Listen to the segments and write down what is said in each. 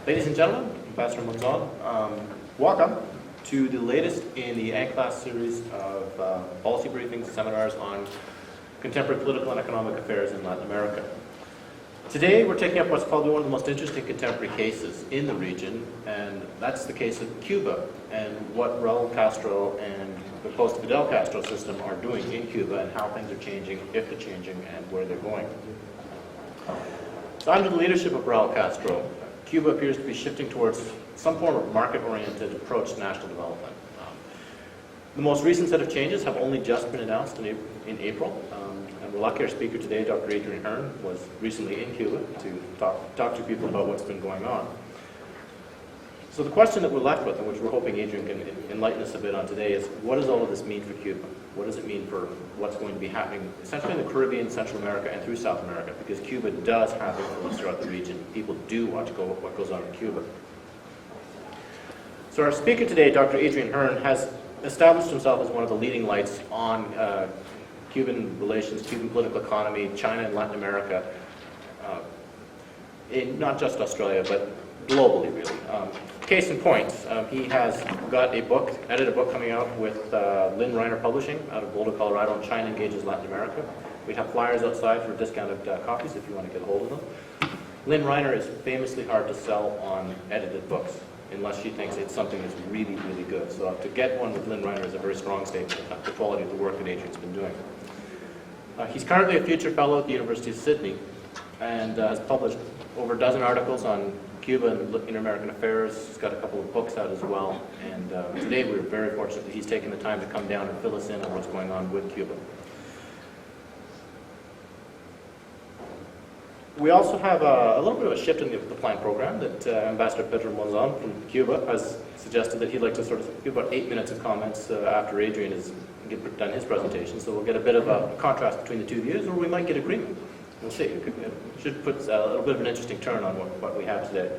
Ladies and gentlemen, Ambassador Monzon, welcome to the latest in the ANCLAS series of policy briefings, seminars on contemporary political and economic affairs in Latin America. Today we're taking up what's probably one of the most interesting contemporary cases in the region, and that's the case of Cuba and what Raúl Castro and the post-Fidel Castro system are doing in Cuba and how things are changing, if they're changing, and where they're going. So under the leadership of Raúl Castro, Cuba appears to be shifting towards some form of market-oriented approach to national development. The most recent set of changes have only just been announced in April. And we're lucky our speaker today, Dr. Adrian Hearn, was recently in Cuba to talk to people about what's been going on. So the question that we're left with, and which we're hoping Adrian can enlighten us a bit on today, is what does all of this mean for Cuba? What does it mean for what's going to be happening essentially in the Caribbean, Central America, and through South America? Because Cuba does have influence throughout the region. People do watch what goes on in Cuba. So our speaker today, Dr. Adrian Hearn, has established himself as one of the leading lights on Cuban relations, Cuban political economy, China and Latin America, in not just Australia, but globally, really. Case in point, he has got a book, edited book coming out with Lynn Reiner Publishing out of Boulder, Colorado, on China Engages Latin America. We have flyers outside for discounted copies if you want to get a hold of them. Lynn Reiner is famously hard to sell on edited books, unless she thinks it's something that's really, really good. So to get one with Lynn Reiner is a very strong statement of the quality of the work that Adrian's been doing. He's currently a future fellow at the University of Sydney and has published over a dozen articles on Cuba and inter-American affairs. He's got a couple of books out as well. And today we're very fortunate that he's taken the time to come down and fill us in on what's going on with Cuba. We also have a little bit of a shift in the planned program that Ambassador Pedro Monzon from Cuba has suggested that he'd like to sort of give about 8 minutes of comments after Adrian has done his presentation. So we'll get a bit of a contrast between the two views, or we might get agreement. We'll see. It should put a little bit of an interesting turn on what we have today.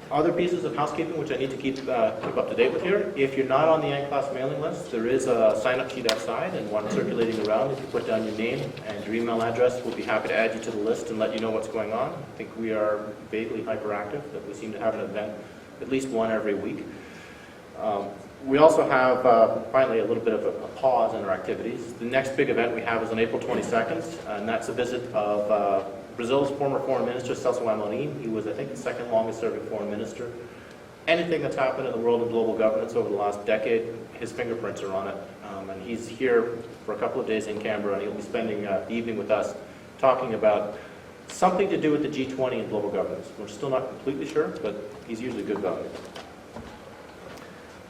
Other pieces of housekeeping which I need to keep up to date with here. If you're not on the ANCLAS mailing list, there is a sign-up sheet outside and one circulating around. If you put down your name and your email address, we'll be happy to add you to the list and let you know what's going on. I think we are vaguely hyperactive, that we seem to have an event at least one every week. We also have, finally, a little bit of a pause in our activities. The next big event we have is on April 22nd, and that's a visit of Brazil's former foreign minister, Celso Amorim. He was, I think, the second longest serving foreign minister. Anything that's happened in the world of global governance over the last decade, his fingerprints are on it. And he's here for a couple of days in Canberra, and he'll be spending the evening with us talking about something to do with the G20 and global governance. We're still not completely sure, but he's usually good about it.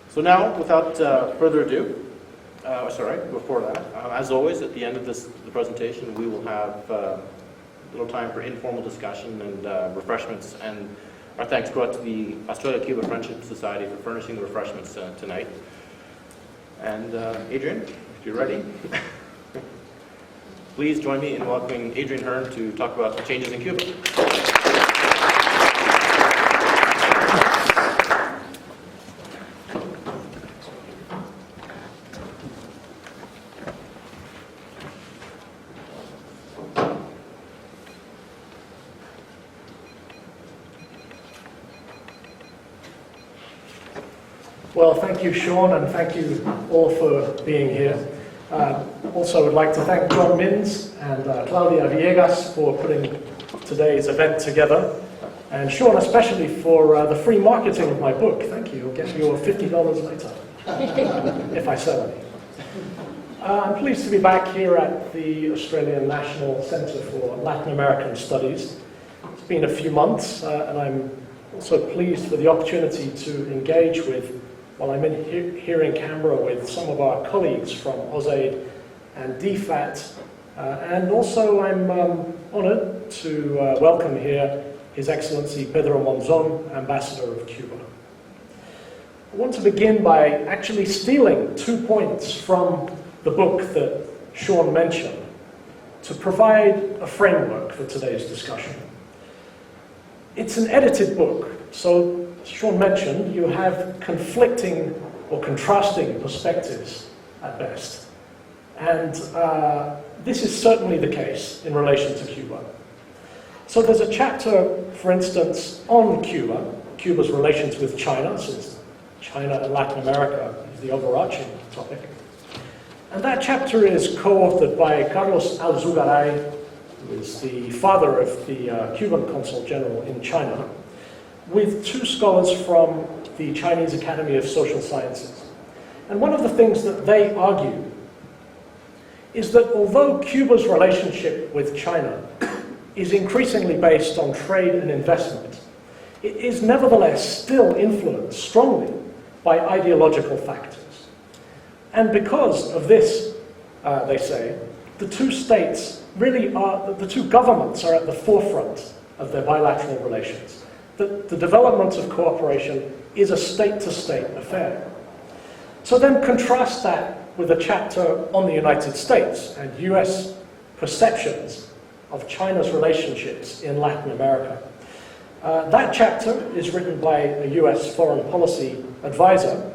So now, without further ado, before that, as always, at the end of the presentation, we will have a little time for informal discussion and refreshments, and our thanks go out to the Australia-Cuba Friendship Society for furnishing the refreshments tonight. And Adrian, if you're ready, please join me in welcoming Adrian Hearn to talk about the changes in Cuba. Well, thank you, Sean, and thank you all for being here. Also, would like to thank John Minns and Claudia Villegas for putting today's event together, and Sean especially for the free marketing of my book. Thank you. You'll get your $50 later, if I sell any. I'm pleased to be back here at the Australian National Centre for Latin American Studies. It's been a few months, and I'm also pleased for the opportunity to engage with, while I'm here in Canberra, with some of our colleagues from AusAid and DFAT, and also I'm honoured to welcome here His Excellency Pedro Monzon, Ambassador of Cuba. I want to begin by actually stealing 2 points from the book that Sean mentioned to provide a framework for today's discussion. It's an edited book, so as Sean mentioned, you have conflicting or contrasting perspectives at best. And this is certainly the case in relation to Cuba. So there's a chapter, for instance, on Cuba, Cuba's relations with China, since China and Latin America is the overarching topic. And that chapter is co-authored by Carlos Alzugaray, who is the father of the Cuban Consul General in China, with two scholars from the Chinese Academy of Social Sciences. And one of the things that they argue is that although Cuba's relationship with China is increasingly based on trade and investment, it is nevertheless still influenced strongly by ideological factors. And because of this, they say, the two states really are, the two governments are at the forefront of their bilateral relations. The development of cooperation is a state-to-state affair. So then contrast that with a chapter on the United States and US perceptions of China's relationships in Latin America. That chapter is written by a US foreign policy advisor,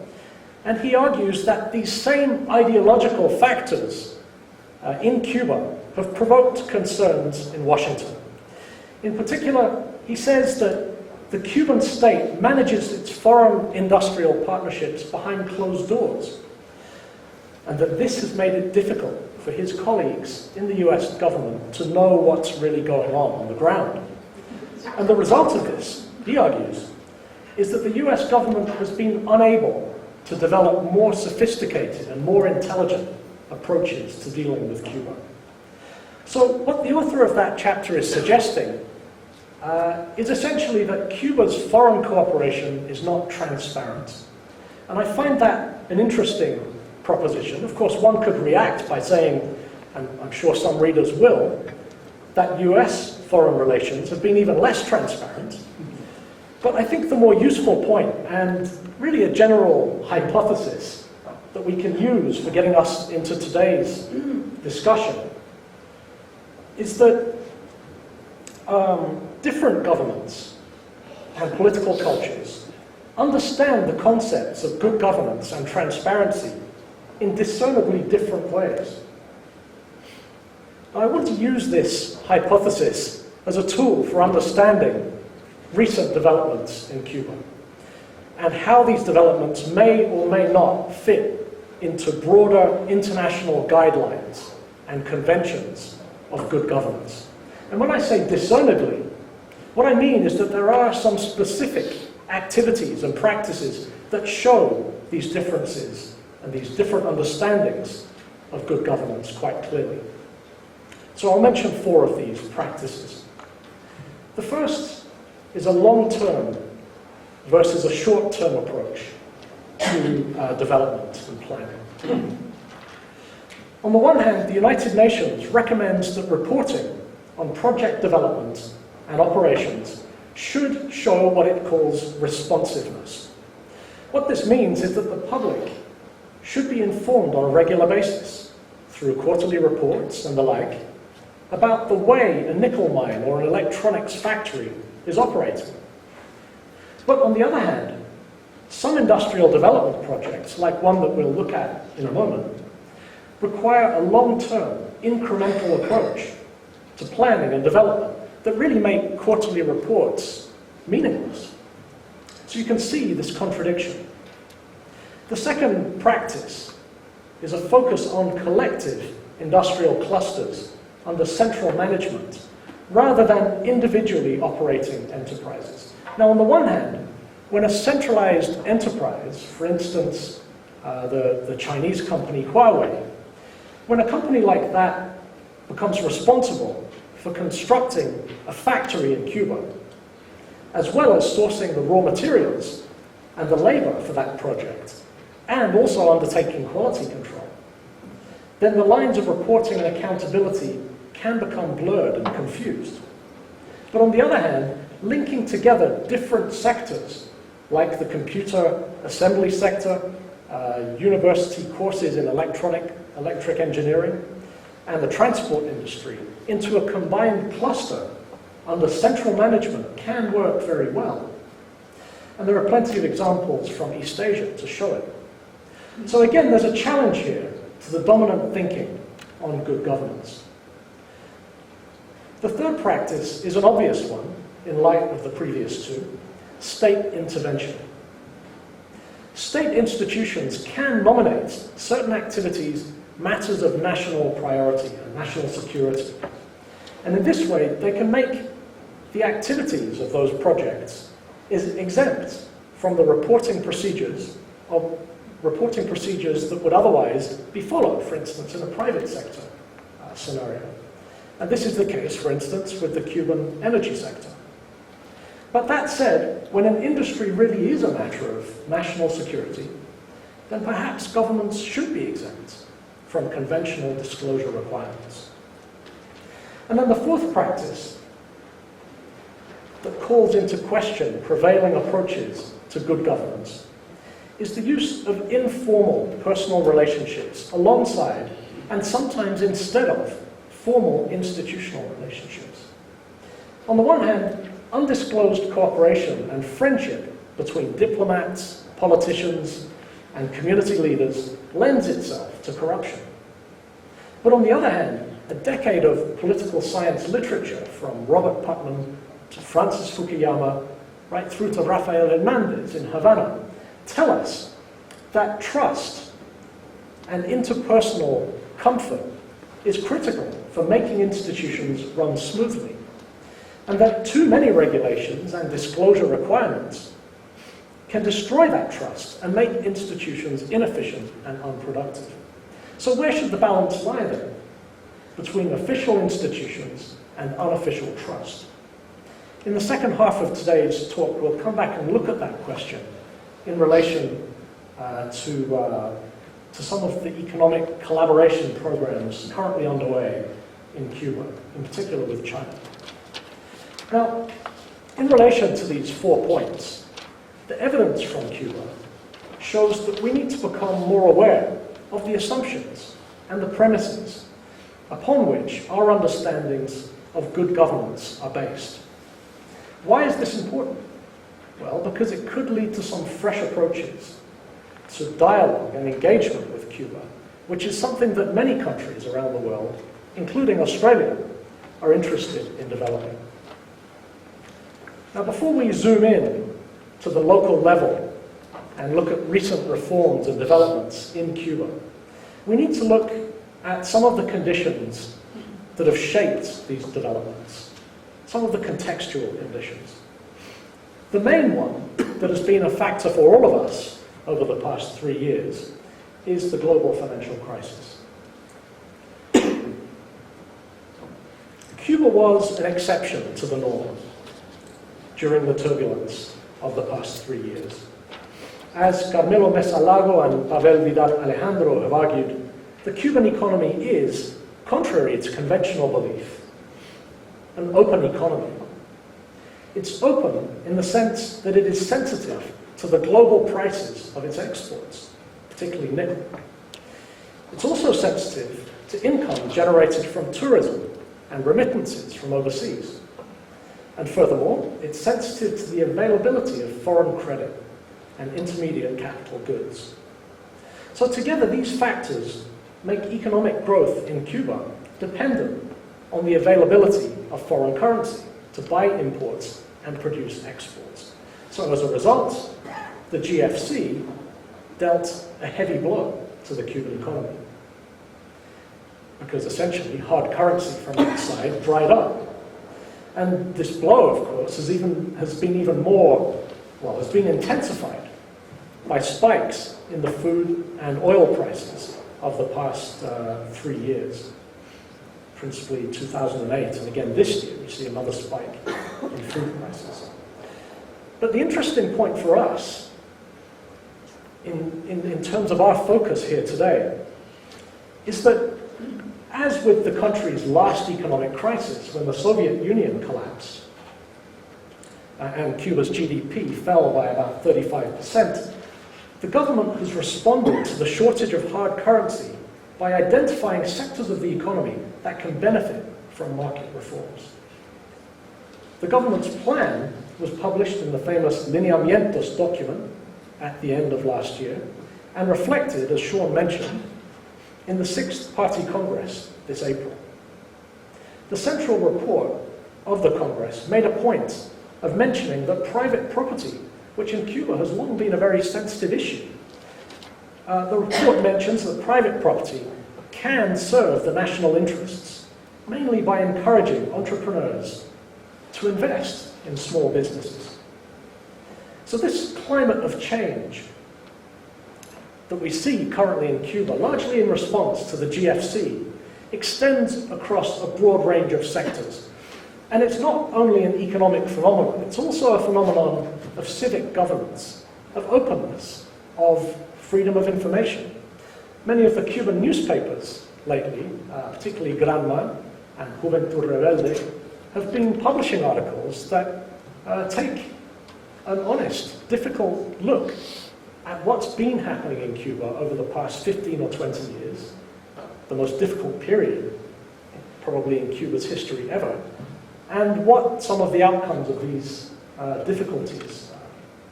and he argues that these same ideological factors in Cuba have provoked concerns in Washington. In particular, he says that the Cuban state manages its foreign industrial partnerships behind closed doors, and that this has made it difficult for his colleagues in the US government to know what's really going on the ground. And the result of this, he argues, is that the US government has been unable to develop more sophisticated and more intelligent approaches to dealing with Cuba. So what the author of that chapter is suggesting is essentially that Cuba's foreign cooperation is not transparent. And I find that an interesting proposition. Of course, one could react by saying, and I'm sure some readers will, that US foreign relations have been even less transparent. But I think the more useful point, and really a general hypothesis that we can use for getting us into today's discussion, is that different governments and political cultures understand the concepts of good governance and transparency in discernibly different ways. I want to use this hypothesis as a tool for understanding recent developments in Cuba and how these developments may or may not fit into broader international guidelines and conventions of good governance. And when I say discernibly, what I mean is that there are some specific activities and practices that show these differences and these different understandings of good governance quite clearly. So I'll mention 4 of these practices. The first is a long-term versus a short-term approach to development and planning. On the one hand, the United Nations recommends that reporting on project development and operations should show what it calls responsiveness. What this means is that the public should be informed on a regular basis, through quarterly reports and the like, about the way a nickel mine or an electronics factory is operating. But on the other hand, some industrial development projects, like one that we'll look at in a moment, require a long-term, incremental approach to planning and development that really make quarterly reports meaningless. So you can see this contradiction. The second practice is a focus on collective industrial clusters under central management, rather than individually operating enterprises. Now, on the one hand, when a centralized enterprise, for instance, the Chinese company Huawei, when a company like that becomes responsible for constructing a factory in Cuba, as well as sourcing the raw materials and the labor for that project, and also undertaking quality control, then the lines of reporting and accountability can become blurred and confused. But on the other hand, linking together different sectors, like the computer assembly sector, university courses in electric engineering, and the transport industry, into a combined cluster under central management can work very well. And there are plenty of examples from East Asia to show it. So again, there's a challenge here to the dominant thinking on good governance. The third practice is an obvious one in light of the previous two: state intervention. State institutions can nominate certain activities matters of national priority and national security. And in this way, they can make the activities of those projects exempt from the reporting procedures that would otherwise be followed, for instance, in a private sector scenario. And this is the case, for instance, with the Cuban energy sector. But that said, when an industry really is a matter of national security, then perhaps governments should be exempt from conventional disclosure requirements. And then the fourth practice that calls into question prevailing approaches to good governance is the use of informal personal relationships alongside, and sometimes instead of, formal institutional relationships. On the one hand, undisclosed cooperation and friendship between diplomats, politicians, and community leaders lends itself to corruption. But on the other hand, a decade of political science literature, from Robert Putnam to Francis Fukuyama, right through to Rafael Hernandez in Havana, tell us that trust and interpersonal comfort is critical for making institutions run smoothly, and that too many regulations and disclosure requirements can destroy that trust and make institutions inefficient and unproductive. So where should the balance lie then between official institutions and unofficial trust? In the second half of today's talk, we'll come back and look at that question in relation to some of the economic collaboration programs currently underway in Cuba, in particular with China. Now, in relation to these 4 points, the evidence from Cuba shows that we need to become more aware of the assumptions and the premises upon which our understandings of good governance are based. Why is this important? Well, because it could lead to some fresh approaches to dialogue and engagement with Cuba, which is something that many countries around the world, including Australia, are interested in developing. Now, before we zoom in to the local level and look at recent reforms and developments in Cuba, we need to look at some of the conditions that have shaped these developments, some of the contextual conditions. The main one that has been a factor for all of us over the past 3 years is the global financial crisis. Cuba was an exception to the norm during the turbulence of the past 3 years. As Carmelo Mesalago and Pavel Vidal Alejandro have argued, the Cuban economy is, contrary to conventional belief, an open economy. It's open in the sense that it is sensitive to the global prices of its exports, particularly nickel. It's also sensitive to income generated from tourism and remittances from overseas. And furthermore, it's sensitive to the availability of foreign credit and intermediate capital goods. So together, these factors make economic growth in Cuba dependent on the availability of foreign currency to buy imports and produce exports. So as a result, the GFC dealt a heavy blow to the Cuban economy, because essentially hard currency from outside dried up. And this blow, of course, has been intensified by spikes in the food and oil prices of the past 3 years, principally 2008, and again this year we see another spike in food prices. But the interesting point for us, in terms of our focus here today, is that as with the country's last economic crisis, when the Soviet Union collapsed and Cuba's GDP fell by about 35%, the government has responded to the shortage of hard currency by identifying sectors of the economy that can benefit from market reforms. The government's plan was published in the famous Lineamientos document at the end of last year and reflected, as Sean mentioned, in the 6th Party Congress this April. The central report of the Congress made a point of mentioning that private property, which in Cuba has long been a very sensitive issue, the report mentions that private property can serve the national interests, mainly by encouraging entrepreneurs to invest in small businesses. So this climate of change that we see currently in Cuba, largely in response to the GFC, extends across a broad range of sectors. And it's not only an economic phenomenon, it's also a phenomenon of civic governance, of openness, of freedom of information. Many of the Cuban newspapers lately, particularly Granma and Juventud Rebelde, have been publishing articles that take an honest, difficult look at what's been happening in Cuba over the past 15 or 20 years, the most difficult period probably in Cuba's history ever, and what some of the outcomes of these difficulties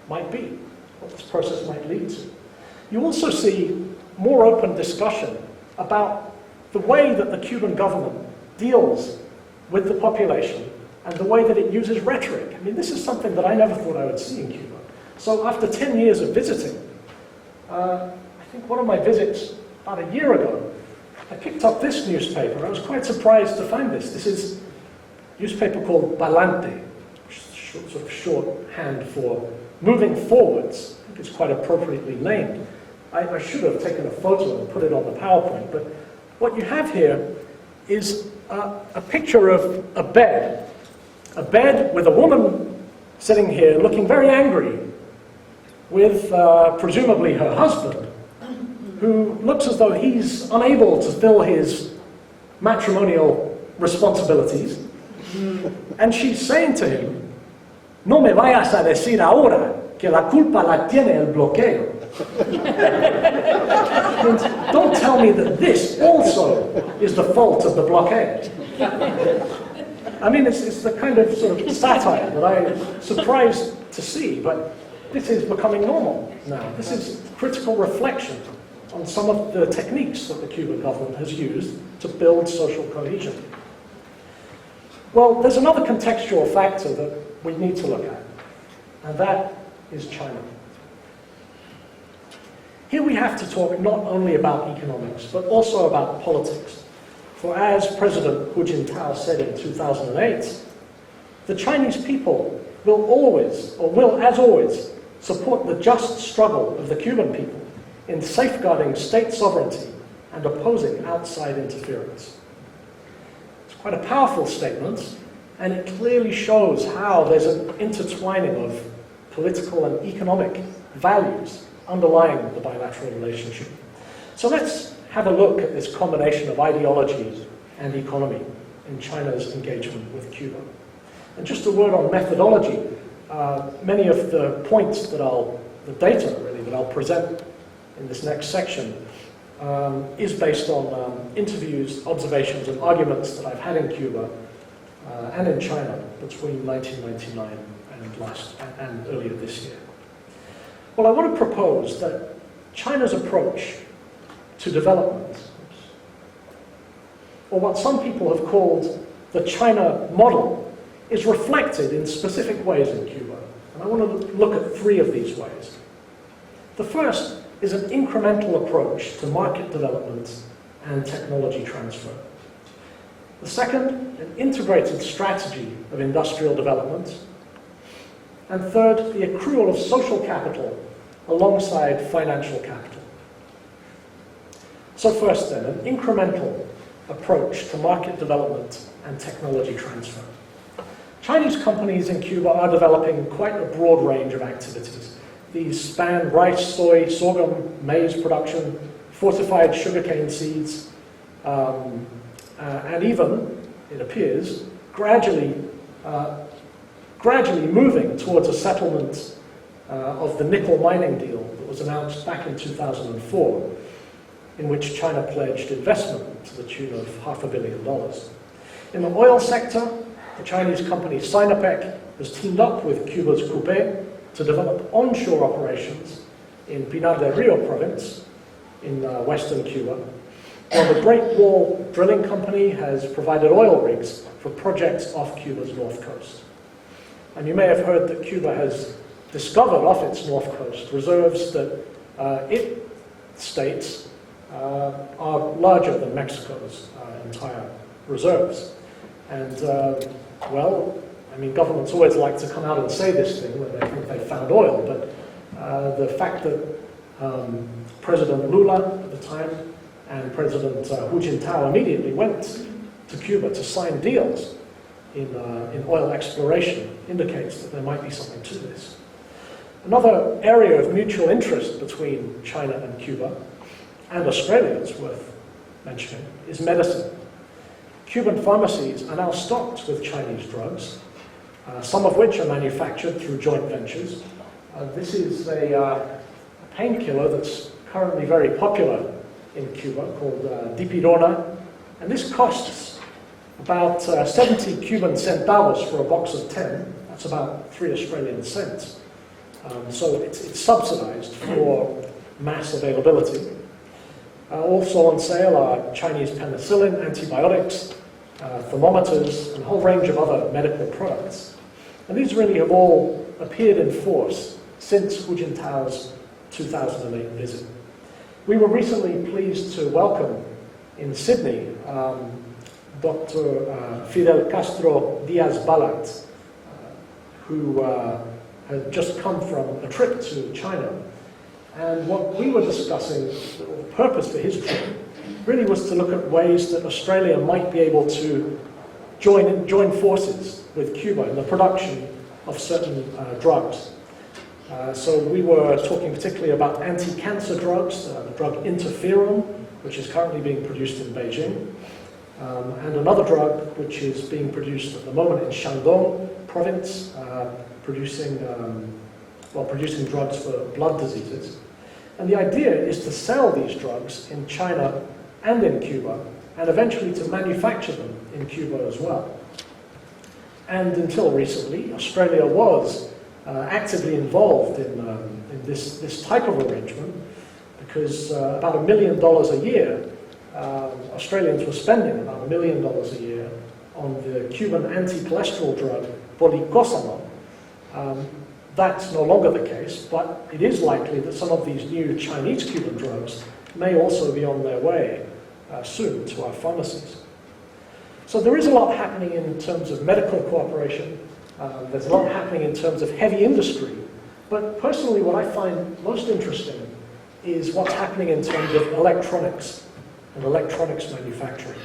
might be, what this process might lead to. You also see more open discussion about the way that the Cuban government deals with the population and the way that it uses rhetoric. I mean, this is something that I never thought I would see in Cuba. So after 10 years of visiting, I think one of my visits about a year ago, I picked up this newspaper. I was quite surprised to find this. This is a newspaper called Balante, which is sort of shorthand for moving forwards. I think it's quite appropriately named. I should have taken a photo and put it on the PowerPoint, but what you have here is a picture of a bed with a woman sitting here looking very angry with presumably her husband, who looks as though he's unable to fill his matrimonial responsibilities. And she's saying to him, "No me vayas a decir ahora que la culpa la tiene el bloqueo." And don't tell me that this also is the fault of the blockade. I mean, it's the kind of sort of satire that I'm surprised to see, but this is becoming normal now. This is critical reflection on some of the techniques that the Cuban government has used to build social cohesion. Well, there's another contextual factor that we need to look at, and that is China. Here we have to talk not only about economics, but also about politics. For as President Hu Jintao said in 2008, the Chinese people will always, or will as always, support the just struggle of the Cuban people in safeguarding state sovereignty and opposing outside interference. It's quite a powerful statement, and it clearly shows how there's an intertwining of political and economic values underlying the bilateral relationship. So let's have a look at this combination of ideology and economy in China's engagement with Cuba. And just a word on methodology. Many of the points that the data really, that I'll present in this next section is based on interviews, observations, and arguments that I've had in Cuba and in China between 1999 and earlier this year. Well, I want to propose that China's approach to development, or what some people have called the China model, is reflected in specific ways in Cuba. And I want to look at three of these ways. The first is an incremental approach to market development and technology transfer. The second, an integrated strategy of industrial development. And third, the accrual of social capital alongside financial capital. So first then, an incremental approach to market development and technology transfer. Chinese companies in Cuba are developing quite a broad range of activities. These span rice, soy, sorghum, maize production, fortified sugarcane seeds, and even, it appears, gradually moving towards a settlement of the nickel mining deal that was announced back in 2004, in which China pledged investment to the tune of $500 million. In the oil sector, the Chinese company Sinopec has teamed up with Cuba's Cuba to develop onshore operations in Pinar del Rio province in western Cuba. Well, the Great Wall Drilling Company has provided oil rigs for projects off Cuba's north coast. And you may have heard that Cuba has discovered off its north coast reserves that it states are larger than Mexico's entire reserves. And, well, I mean, governments always like to come out and say this thing when they think they've found oil, but the fact that President Lula at the time and President Hu Jintao immediately went to Cuba to sign deals in oil exploration indicates that there might be something to this. Another area of mutual interest between China and Cuba, and Australia, it's worth mentioning, is medicine. Cuban pharmacies are now stocked with Chinese drugs, some of which are manufactured through joint ventures. This is a painkiller that's currently very popular in Cuba called dipirona, and this costs about 70 Cuban centavos for a box of 10. That's about 3 Australian cents. So it's subsidized for mass availability. Also on sale are Chinese penicillin, antibiotics, thermometers, and a whole range of other medical products. And these really have all appeared in force since Hu Jintao's 2008 visit. We were recently pleased to welcome in Sydney Dr. Fidel Castro Diaz-Balart, who had just come from a trip to China. And what we were discussing, the purpose for his trip, really was to look at ways that Australia might be able to join forces with Cuba in the production of certain drugs. So we were talking particularly about anti-cancer drugs, the drug interferon, which is currently being produced in Beijing, and another drug which is being produced at the moment in Shandong province, producing drugs for blood diseases. And the idea is to sell these drugs in China and in Cuba, and eventually to manufacture them in Cuba as well. And until recently, Australia was actively involved in this type of arrangement, because about $1 million a year, Australians were spending about $1 million a year on the Cuban anti-cholesterol drug policosamo. That's no longer the case, but it is likely that some of these new Chinese Cuban drugs may also be on their way soon to our pharmacies. So there is a lot happening in terms of medical cooperation. There's a lot happening in terms of heavy industry. But personally, what I find most interesting is what's happening in terms of electronics and electronics manufacturing.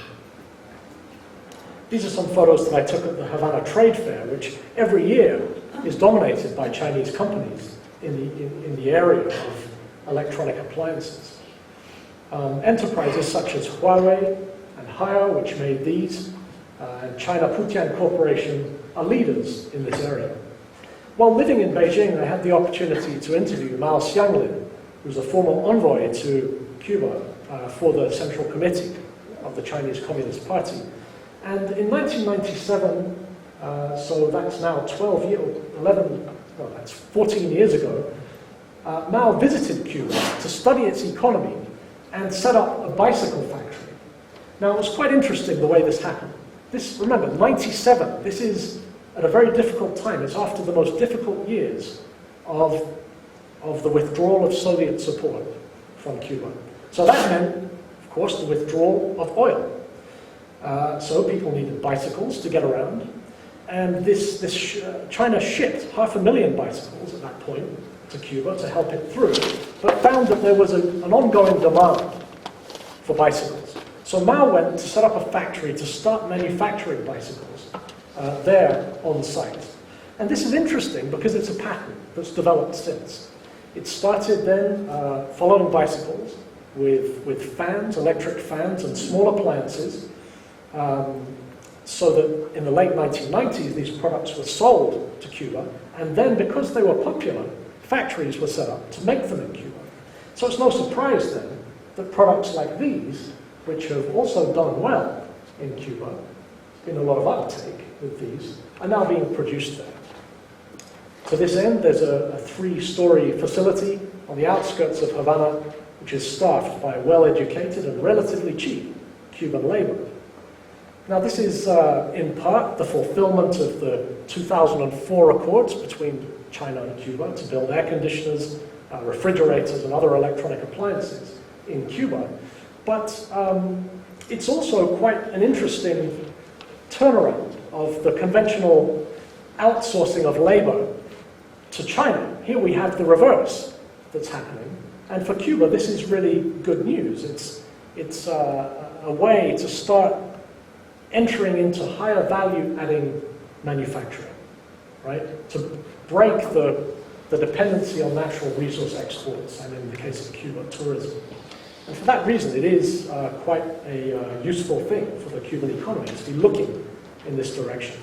These are some photos that I took at the Havana Trade Fair, which every year is dominated by Chinese companies in the area of electronic appliances. Enterprises such as Huawei and Hearn, which made these, and China Putian Corporation are leaders in this area. While living in Beijing, I had the opportunity to interview Mao Xianglin, who's a former envoy to Cuba for the Central Committee of the Chinese Communist Party. And in 1997, so that's now 14 years ago, Mao visited Cuba to study its economy and set up a bicycle factory. Now, it was quite interesting the way this happened. Remember, 97, this is at a very difficult time. It's after the most difficult years of the withdrawal of Soviet support from Cuba. So that meant, of course, the withdrawal of oil. So people needed bicycles to get around. And China shipped 500,000 bicycles at that point to Cuba to help it through, but found that there was an ongoing demand for bicycles. So Mao went to set up a factory to start manufacturing bicycles there on site. And this is interesting because it's a pattern that's developed since. It started then following bicycles with fans, electric fans, and small appliances, so that in the late 1990s, these products were sold to Cuba, and then because they were popular, factories were set up to make them in Cuba. So it's no surprise then that products like these, which have also done well in Cuba, been a lot of uptake with these, are now being produced there. To this end, there's a 3-story facility on the outskirts of Havana, which is staffed by well-educated and relatively cheap Cuban labor. Now this is in part the fulfillment of the 2004 accords between China and Cuba to build air conditioners, refrigerators and other electronic appliances in Cuba. But it's also quite an interesting turnaround of the conventional outsourcing of labor to China. Here we have the reverse that's happening. And for Cuba, this is really good news. It's a way to start entering into higher value-adding manufacturing, right? To break the dependency on natural resource exports, and in the case of Cuba, tourism. And for that reason, it is quite a useful thing for the Cuban economy to be looking in this direction.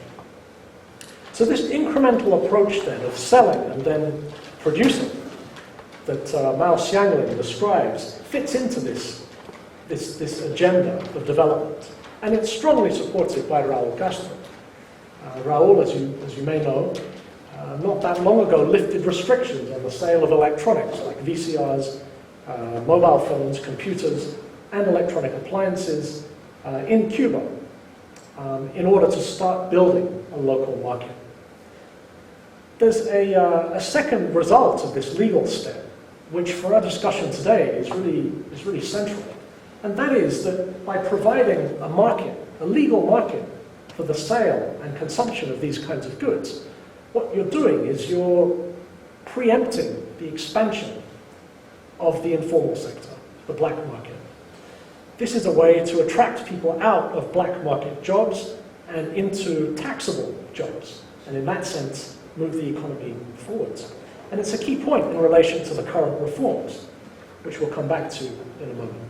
So this incremental approach then of selling and then producing that Mao Xianglin describes fits into this agenda of development. And it's strongly supported by Raúl Castro. Raúl, as you may know, not that long ago lifted restrictions on the sale of electronics like VCRs, mobile phones, computers, and electronic appliances in Cuba in order to start building a local market. There's a second result of this legal step, which for our discussion today is really central. And that is that by providing a market, a legal market for the sale and consumption of these kinds of goods, what you're doing is you're preempting the expansion of the informal sector, the black market. This is a way to attract people out of black market jobs and into taxable jobs, and in that sense, move the economy forwards. And it's a key point in relation to the current reforms, which we'll come back to in a moment.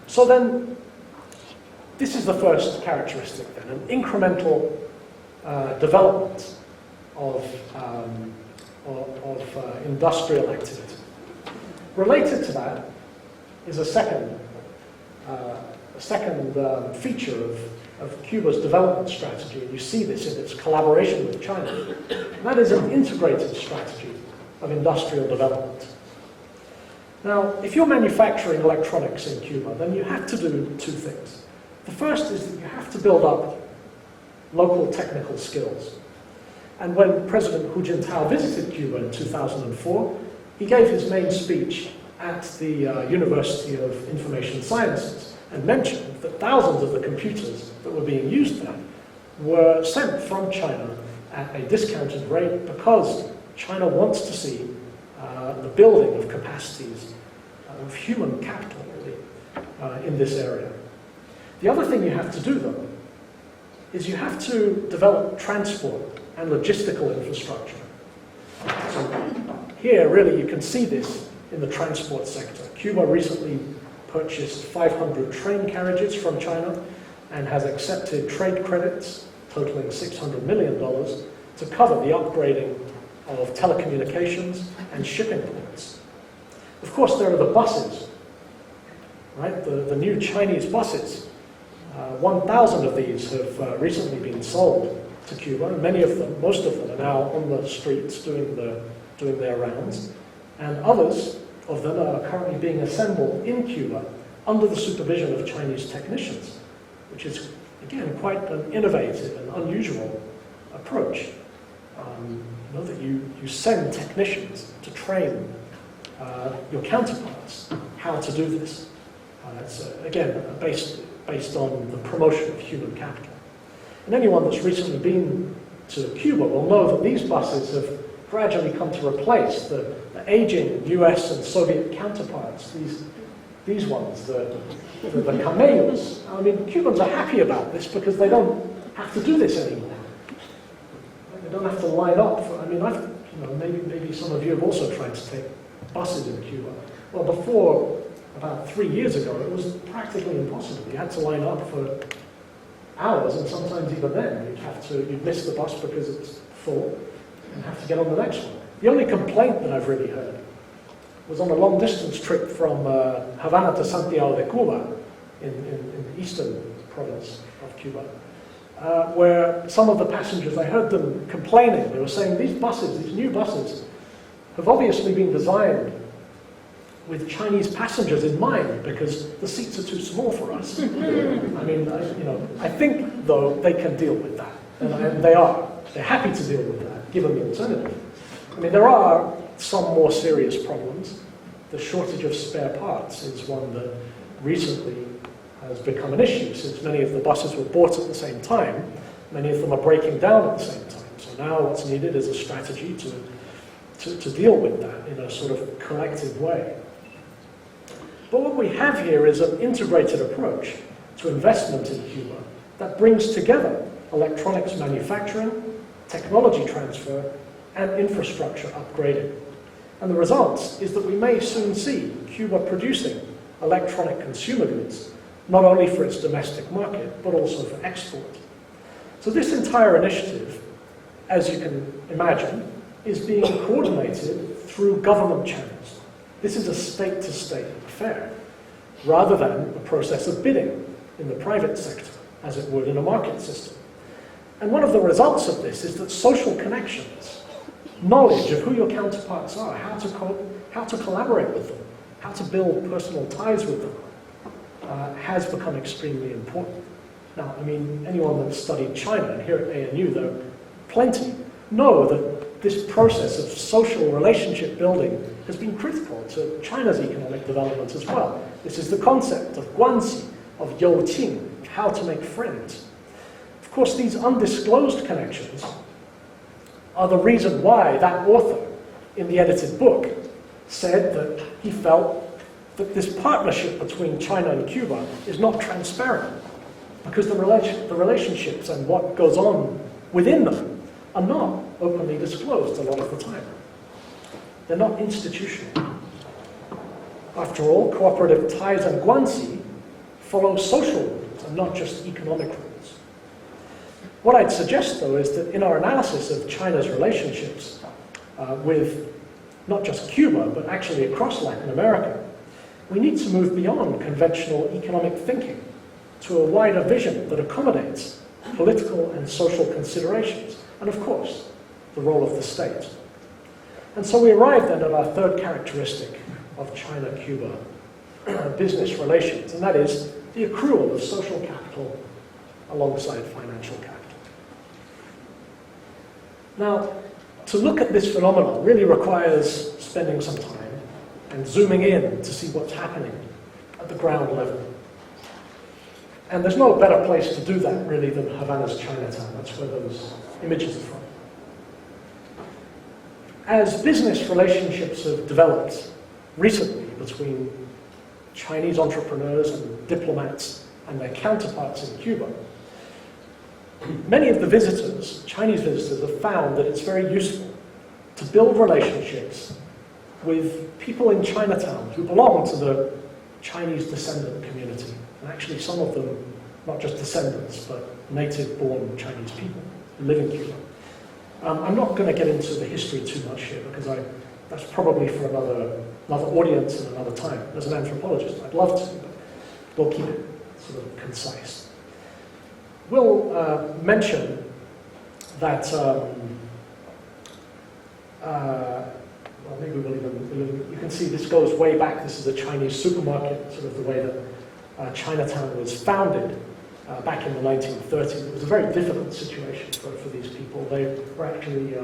So then, this is the first characteristic then, an incremental development of industrial activity. Related to that is a second feature of Cuba's development strategy, and you see this in its collaboration with China. And that is an integrated strategy of industrial development. Now, if you're manufacturing electronics in Cuba, then you have to do two things. The first is that you have to build up local technical skills. And when President Hu Jintao visited Cuba in 2004, he gave his main speech at the University of Information Sciences and mentioned that thousands of the computers that were being used there were sent from China at a discounted rate because China wants to see the building of capacities of human capital really, in this area. The other thing you have to do, though, is you have to develop transport and logistical infrastructure. So here, really, you can see this in the transport sector. Cuba recently purchased 500 train carriages from China and has accepted trade credits totaling $600 million to cover the upgrading of telecommunications and shipping ports. Of course, there are the buses, right? The new Chinese buses. 1,000 of these have recently been sold to Cuba, and many of them, most of them, are now on the streets doing their rounds, and others of them are currently being assembled in Cuba under the supervision of Chinese technicians, which is, again, quite an innovative and unusual approach. You know, that you send technicians to train your counterparts how to do this. It's, again, based on the promotion of human capital. And anyone that's recently been to Cuba will know that these buses have gradually come to replace the aging US and Soviet counterparts, these ones, the camellos. I mean, Cubans are happy about this because they don't have to do this anymore. They don't have to line up. Maybe some of you have also tried to take buses in Cuba. Well, before, about 3 years ago, it was practically impossible. You had to line up for hours, and sometimes even then, you'd miss the bus because it's full, and have to get on the next one. The only complaint that I've really heard was on a long-distance trip from Havana to Santiago de Cuba in the eastern province of Cuba, where some of the passengers, I heard them complaining. They were saying, these buses, these new buses, have obviously been designed with Chinese passengers in mind because the seats are too small for us. I mean, I think, though, they can deal with that. And they are. They're happy to deal with that, given the alternative. I mean, there are some more serious problems. The shortage of spare parts is one that recently has become an issue, since many of the buses were bought at the same time. Many of them are breaking down at the same time. So now what's needed is a strategy to deal with that in a sort of collective way. But what we have here is an integrated approach to investment in Cuba that brings together electronics manufacturing, technology transfer, and infrastructure upgrading. And the result is that we may soon see Cuba producing electronic consumer goods, not only for its domestic market, but also for export. So this entire initiative, as you can imagine, is being coordinated through government channels. This is a state-to-state affair, rather than a process of bidding in the private sector, as it would in a market system. And one of the results of this is that social connections, knowledge of who your counterparts are, how to collaborate with them, how to build personal ties with them, has become extremely important. Now, I mean, anyone that's studied China, and here at ANU there are plenty, know that this process of social relationship building has been critical to China's economic development as well. This is the concept of guanxi, of youqing, of how to make friends. Of course, these undisclosed connections are the reason why that author in the edited book said that he felt that this partnership between China and Cuba is not transparent, because the relationships and what goes on within them are not openly disclosed a lot of the time. They're not institutional. After all, cooperative ties and guanxi follow social rules and not just economic rules. What I'd suggest, though, is that in our analysis of China's relationships with not just Cuba, but actually across Latin America, we need to move beyond conventional economic thinking to a wider vision that accommodates political and social considerations, and of course, the role of the state. And so we arrive then at our third characteristic of China-Cuba business relations, and that is the accrual of social capital alongside financial capital. Now, to look at this phenomenon really requires spending some time and zooming in to see what's happening at the ground level. And there's no better place to do that, really, than Havana's Chinatown. That's where those images are from. As business relationships have developed recently between Chinese entrepreneurs and diplomats and their counterparts in Cuba, many of the visitors, Chinese visitors, have found that it's very useful to build relationships with people in Chinatown who belong to the Chinese descendant community. And actually some of them, not just descendants, but native-born Chinese people who live in Cuba. I'm not going to get into the history too much here, because that's probably for another audience and another time. As an anthropologist, I'd love to, but we'll keep it sort of concise. We'll mention that, well, maybe we'll even, you can see this goes way back. This is a Chinese supermarket, sort of the way that Chinatown was founded back in the 1930s. It was a very difficult situation for these people. They were actually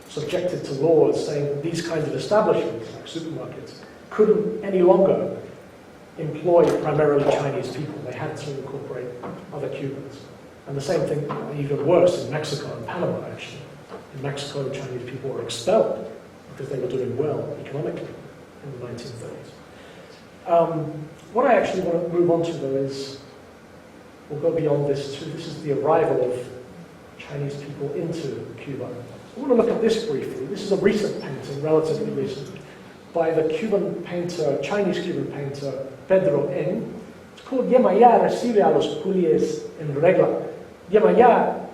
subjected to laws saying that these kinds of establishments, like supermarkets, couldn't any longer employ primarily Chinese people. They had to incorporate other Cubans. And the same thing, even worse, in Mexico and Panama, actually. In Mexico, Chinese people were expelled because they were doing well economically in the 1930s. What I actually want to move on to, though, is we'll go beyond this too. This is the arrival of Chinese people into Cuba. I want to look at this briefly. This is a recent painting, relatively recent, by the Cuban painter, Chinese Cuban painter, Pedro Ng. It's called Yemaya recibe a los culies en regla. Yemaya,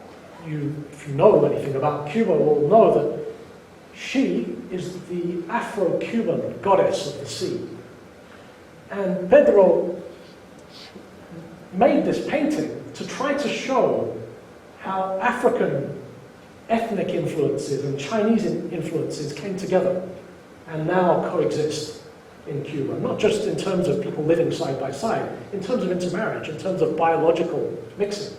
if you know anything about Cuba, will know that she is the Afro-Cuban goddess of the sea. And Pedro made this painting to try to show how African ethnic influences and Chinese influences came together and now coexist in Cuba, not just in terms of people living side by side, in terms of intermarriage, in terms of biological mixing.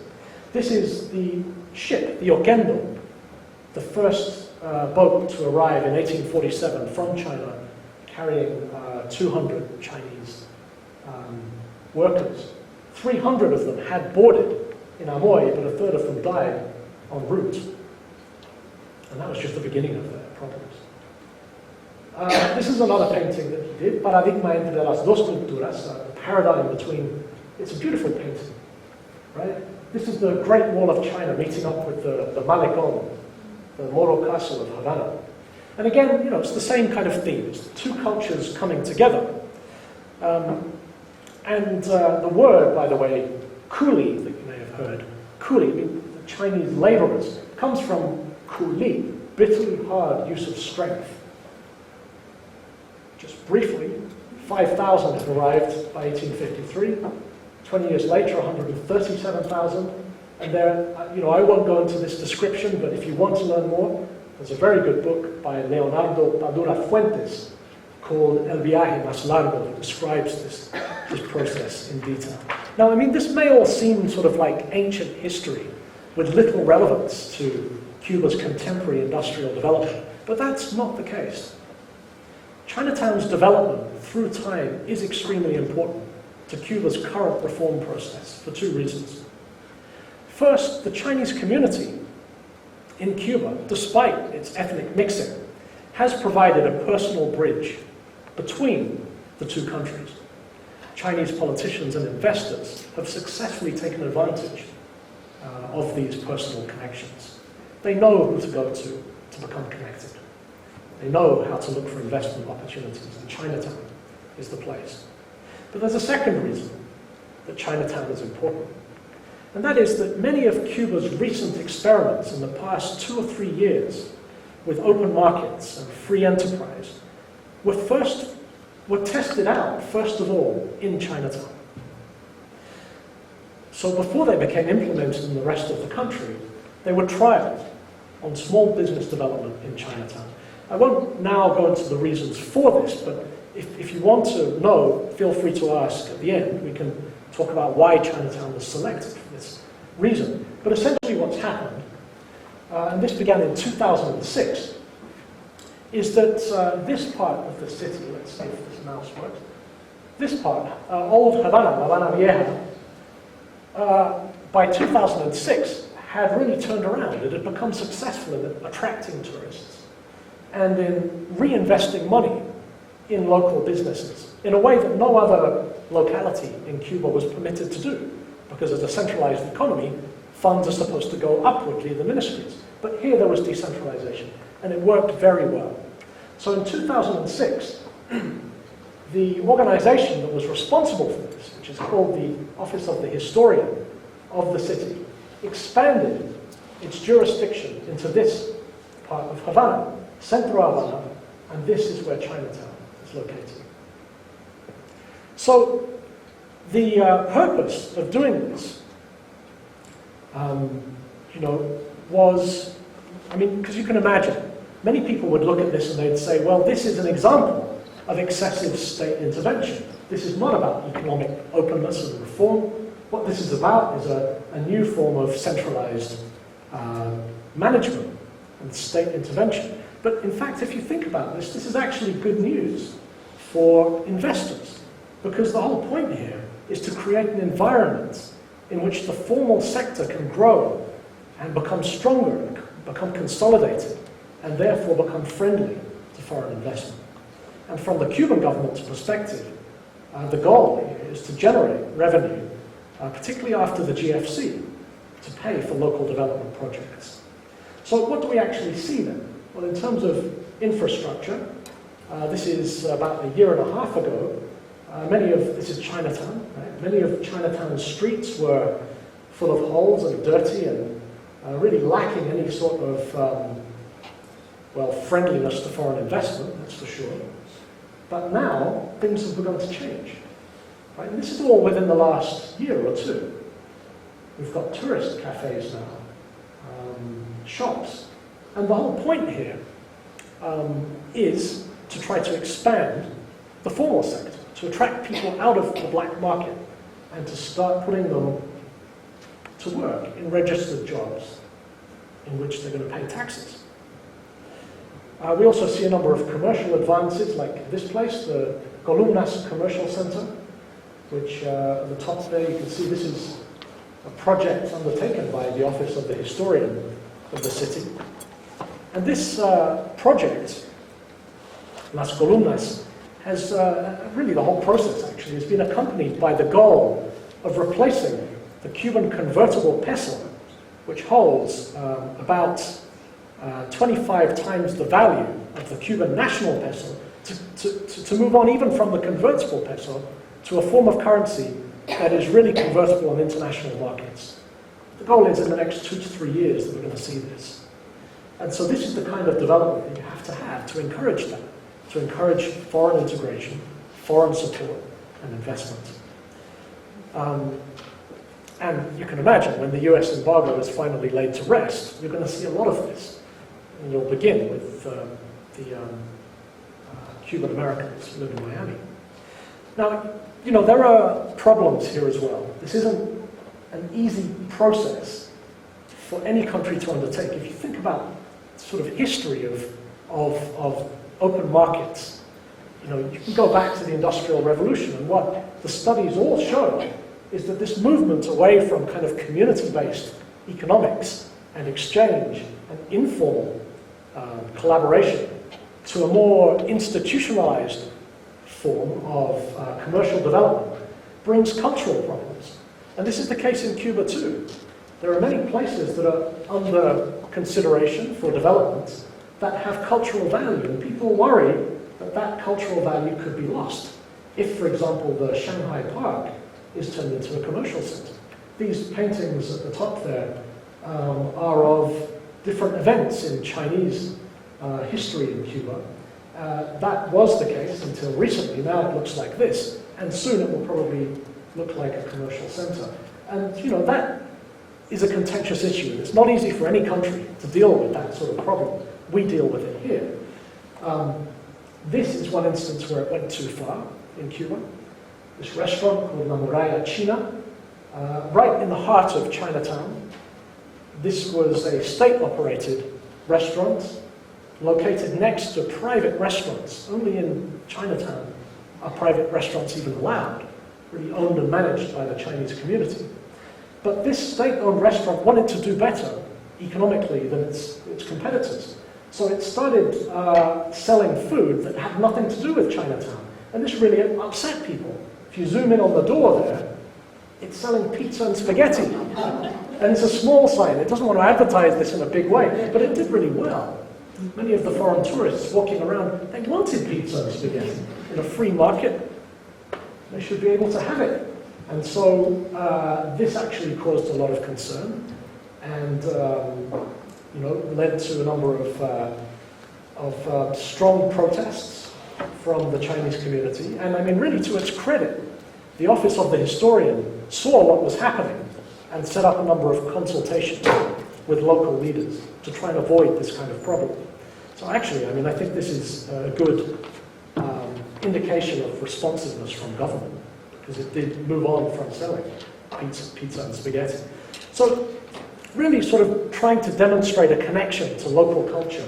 This is the ship, the Oquendo, the first boat to arrive in 1847 from China, carrying 200 Chinese workers. 300 of them had boarded in Amoy, but a third of them died en route. And that was just the beginning of their problems. This is another painting that he did, Paradigma entre las dos culturas, a paradigm between, it's a beautiful painting, right? This is the Great Wall of China meeting up with the Malecón, the Moro Castle of Havana. And again, it's the same kind of theme. It's two cultures coming together. The word, by the way, coolie, that you may have heard, coolie, the Chinese laborers, comes from coolie, bitterly hard use of strength. Just briefly, 5,000 had arrived by 1853. 20 years later, 137,000. And there, I won't go into this description, but if you want to learn more, there's a very good book by Leonardo Padura Fuentes called El Viaje Más Largo that describes this process in detail. Now, this may all seem sort of like ancient history with little relevance to Cuba's contemporary industrial development, but that's not the case. Chinatown's development through time is extremely important to Cuba's current reform process for two reasons. First, the Chinese community in Cuba, despite its ethnic mixing, has provided a personal bridge between the two countries. Chinese politicians and investors have successfully taken advantage of these personal connections. They know who to go to become connected. They know how to look for investment opportunities, and Chinatown is the place. But there's a second reason that Chinatown is important, and that is that many of Cuba's recent experiments in the past 2 or 3 years with open markets and free enterprise were tested out, first of all, in Chinatown. So before they became implemented in the rest of the country, they were trialed on small business development in Chinatown. I won't now go into the reasons for this, but if you want to know, feel free to ask at the end. We can talk about why Chinatown was selected for this reason. But essentially what's happened, and this began in 2006, is that this part of the city, let's see if this mouse works, this part, old Havana, La Habana Vieja, by 2006 had really turned around. It had become successful in attracting tourists and in reinvesting money in local businesses in a way that no other locality in Cuba was permitted to do, because as a centralized economy, funds are supposed to go upward via the ministries. But here there was decentralization, and it worked very well. So in 2006, the organization that was responsible for this, which is called the Office of the Historian of the city, expanded its jurisdiction into this part of Havana, Centro Havana, and this is where Chinatown is located. So the purpose of doing this, was, because you can imagine, many people would look at this and they'd say, well, this is an example of excessive state intervention. This is not about economic openness and reform. What this is about is a new form of centralized management and state intervention. But in fact, if you think about this, this is actually good news for investors, because the whole point here is to create an environment in which the formal sector can grow and become stronger, become consolidated, and therefore become friendly to foreign investment. And from the Cuban government's perspective, the goal here is to generate revenue, particularly after the GFC, to pay for local development projects. So what do we actually see then? Well, in terms of infrastructure, this is about a year and a half ago. This is Chinatown, right? Many of Chinatown's streets were full of holes and dirty and really lacking any sort of, friendliness to foreign investment, that's for sure. But now, things have begun to change. Right? And this is all within the last year or two. We've got tourist cafes now, shops, And the whole point here is to try to expand the formal sector, to attract people out of the black market and to start putting them to work in registered jobs in which they're going to pay taxes. We also see a number of commercial advances, like this place, the Columnas Commercial Center, which at the top there you can see this is a project undertaken by the Office of the Historian of the city. And this project, Las Columnas, has really the whole process actually has been accompanied by the goal of replacing the Cuban convertible peso, which holds about 25 times the value of the Cuban national peso, to move on even from the convertible peso to a form of currency that is really convertible on international markets. The goal is in the next 2 to 3 years that we're going to see this. And so this is the kind of development that you have to encourage that, to encourage foreign integration, foreign support, and investment. And you can imagine when the US embargo is finally laid to rest, you're going to see a lot of this. And you'll begin with the Cuban Americans who live in Miami. Now, you know, there are problems here as well. This isn't an easy process for any country to undertake. If you think about sort of history of open markets, you know, you can go back to the Industrial Revolution, and what the studies all show is that this movement away from kind of community-based economics and exchange and informal collaboration to a more institutionalized form of commercial development brings cultural problems. And this is the case in Cuba too. There are many places that are under consideration for development that have cultural value, and people worry that that cultural value could be lost if, for example, the Shanghai Park is turned into a commercial center. These paintings at the top there are of different events in Chinese history in Cuba. That was the case until recently. Now it looks like this, and soon it will probably look like a commercial center. And you know, that is a contentious issue. It's not easy for any country to deal with that sort of problem. We deal with it here. This is one instance where it went too far in Cuba. This restaurant called La Muralla China, right in the heart of Chinatown. This was a state-operated restaurant located next to private restaurants. Only in Chinatown are private restaurants even allowed, really owned and managed by the Chinese community. But this state-owned restaurant wanted to do better economically than its competitors. So it started selling food that had nothing to do with Chinatown. And this really upset people. If you zoom in on the door there, it's selling pizza and spaghetti. And it's a small sign. It doesn't want to advertise this in a big way, but it did really well. Many of the foreign tourists walking around, they wanted pizza and spaghetti. In a free market, they should be able to have it. And so this actually caused a lot of concern and you know, led to a number of strong protests from the Chinese community. And I mean, really to its credit, the Office of the Historian saw what was happening and set up a number of consultations with local leaders to try and avoid this kind of problem. So actually, I mean, I think this is a good indication of responsiveness from government, because it did move on from selling pizza and spaghetti. So really sort of trying to demonstrate a connection to local culture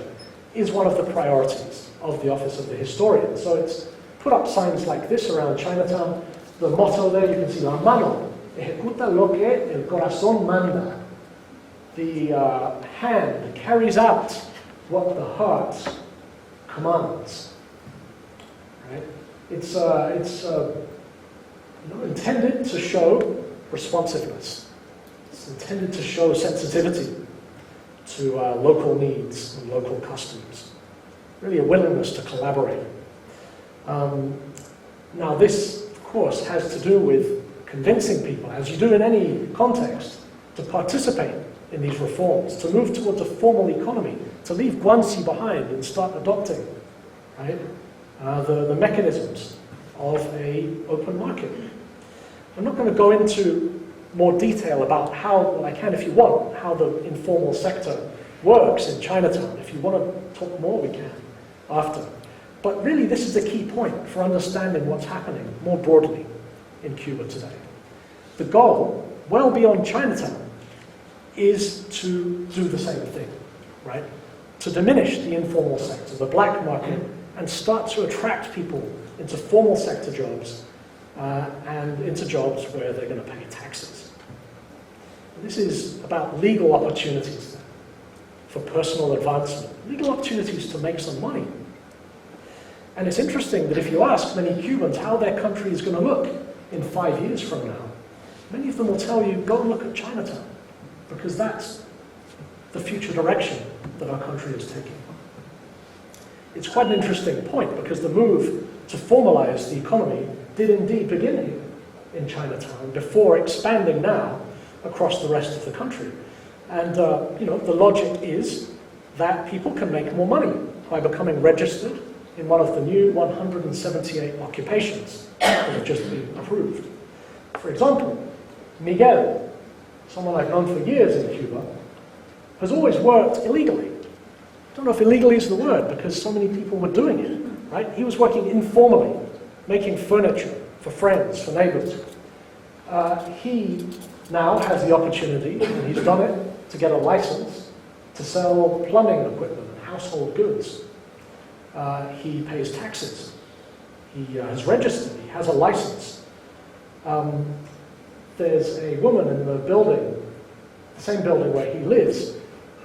is one of the priorities of the Office of the Historian. So it's put up signs like this around Chinatown. The motto there, you can see, la mano ejecuta lo que el corazón manda. The hand carries out what the heart commands. Right? It's you know, intended to show responsiveness. It's intended to show sensitivity to local needs and local customs. Really a willingness to collaborate. Now this, of course, has to do with convincing people, as you do in any context, to participate in these reforms, to move towards a formal economy, to leave Guanxi behind and start adopting, right, the mechanisms of an open market. I'm not going to go into more detail about how, well, I can if you want, how the informal sector works in Chinatown. If you want to talk more, we can after. But really, this is the key point for understanding what's happening more broadly in Cuba today. The goal, well beyond Chinatown, is to do the same thing, right? To diminish the informal sector, the black market, and start to attract people into formal sector jobs and into jobs where they're going to pay taxes. This is about legal opportunities for personal advancement, legal opportunities to make some money. And it's interesting that if you ask many Cubans how their country is going to look in 5 years from now, many of them will tell you, go and look at Chinatown, because that's the future direction that our country is taking. It's quite an interesting point, because the move to formalize the economy did indeed begin here in Chinatown before expanding now across the rest of the country. And the logic is that people can make more money by becoming registered in one of the new 178 occupations that have just been approved. For example, Miguel, someone I've known for years in Cuba, has always worked illegally. I don't know if illegally is the word, because so many people were doing it, right? He was working informally, making furniture for friends, for neighbors. He now has the opportunity, and he's done it, to get a license to sell plumbing equipment and household goods. He pays taxes. He has registered. He has a license. There's a woman in the building, the same building where he lives,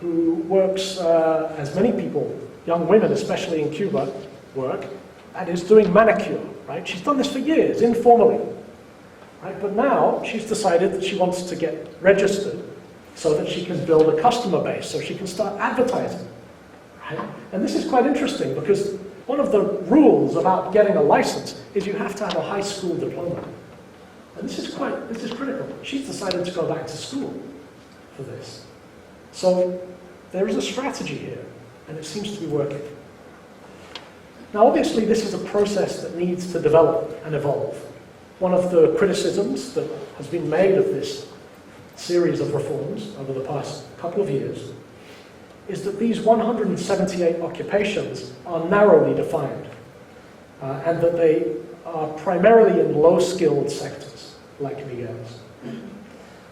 who works, as many people, young women especially in Cuba, work, and is doing manicure, right? She's done this for years, informally, right? But now she's decided that she wants to get registered so that she can build a customer base, so she can start advertising, right? And this is quite interesting, because one of the rules about getting a license is you have to have a high school diploma. And this is critical. She's decided to go back to school for this. So there is a strategy here, and it seems to be working. Now, obviously, this is a process that needs to develop and evolve. One of the criticisms that has been made of this series of reforms over the past couple of years is that these 178 occupations are narrowly defined, and that they are primarily in low-skilled sectors, like Miguel's.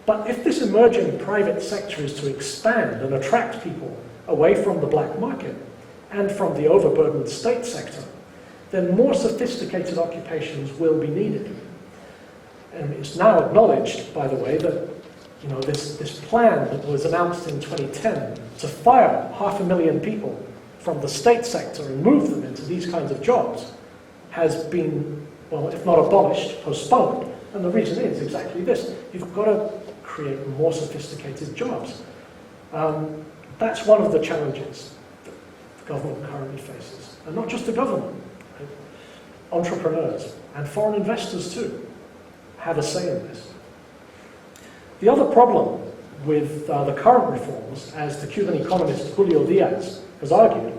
But if this emerging private sector is to expand and attract people away from the black market and from the overburdened state sector, then more sophisticated occupations will be needed. And it's now acknowledged, by the way, that this plan that was announced in 2010 to fire 500,000 people from the state sector and move them into these kinds of jobs has been, well, if not abolished, postponed. And the reason is exactly this. You've got to create more sophisticated jobs. That's one of the challenges that the government currently faces. And not just the government. Right? Entrepreneurs and foreign investors too have a say in this. The other problem with the current reforms, as the Cuban economist Julio Diaz has argued,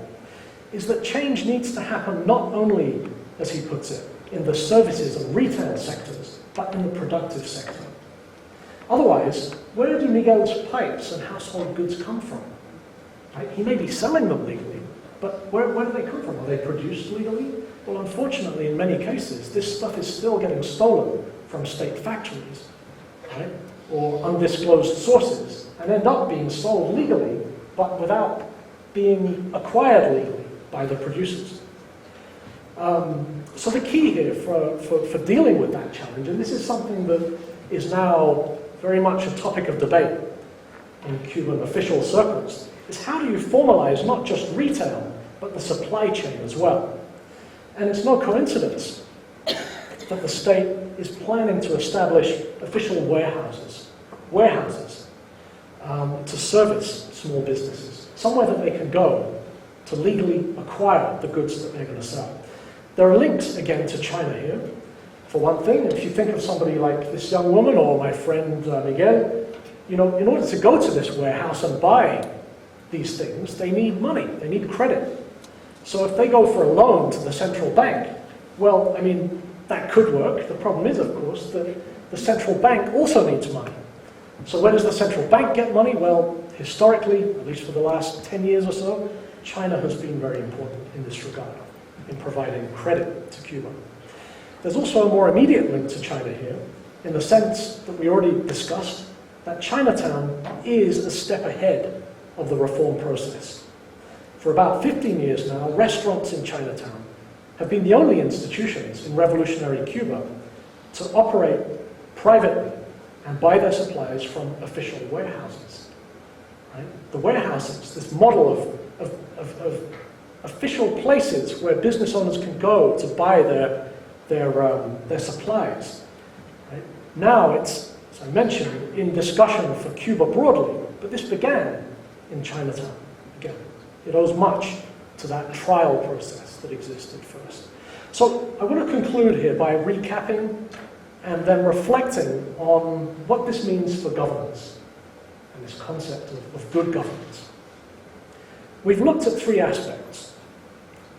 is that change needs to happen not only, as he puts it, in the services and retail sectors, but in the productive sector. Otherwise, where do Miguel's pipes and household goods come from? Right? He may be selling them legally, but where do they come from? Are they produced legally? Well, unfortunately, in many cases, this stuff is still getting stolen from state factories, right? Or undisclosed sources, and end up being sold legally, but without being acquired legally by the producers. So the key here for dealing with that challenge, and this is something that is now very much a topic of debate in Cuban official circles, is how do you formalize not just retail, but the supply chain as well? And it's no coincidence that the state is planning to establish official warehouses to service small businesses, somewhere that they can go to legally acquire the goods that they're going to sell. There are links, again, to China here. For one thing, if you think of somebody like this young woman or my friend Miguel, in order to go to this warehouse and buy these things, they need money, they need credit. So if they go for a loan to the central bank, well, I mean, that could work. The problem is, of course, that the central bank also needs money. So where does the central bank get money? Well, historically, at least for the last 10 years or so, China has been very important in this regard, in providing credit to Cuba. There's also a more immediate link to China here, in the sense that we already discussed, that Chinatown is a step ahead of the reform process. For about 15 years now, restaurants in Chinatown have been the only institutions in revolutionary Cuba to operate privately and buy their supplies from official warehouses. Right? The warehouses, this model of official places where business owners can go to buy their supplies. Right? Now it's, as I mentioned, in discussion for Cuba broadly, but this began in Chinatown. Again, it owes much to that trial process that existed first. So I want to conclude here by recapping and then reflecting on what this means for governance and this concept of good governance. We've looked at three aspects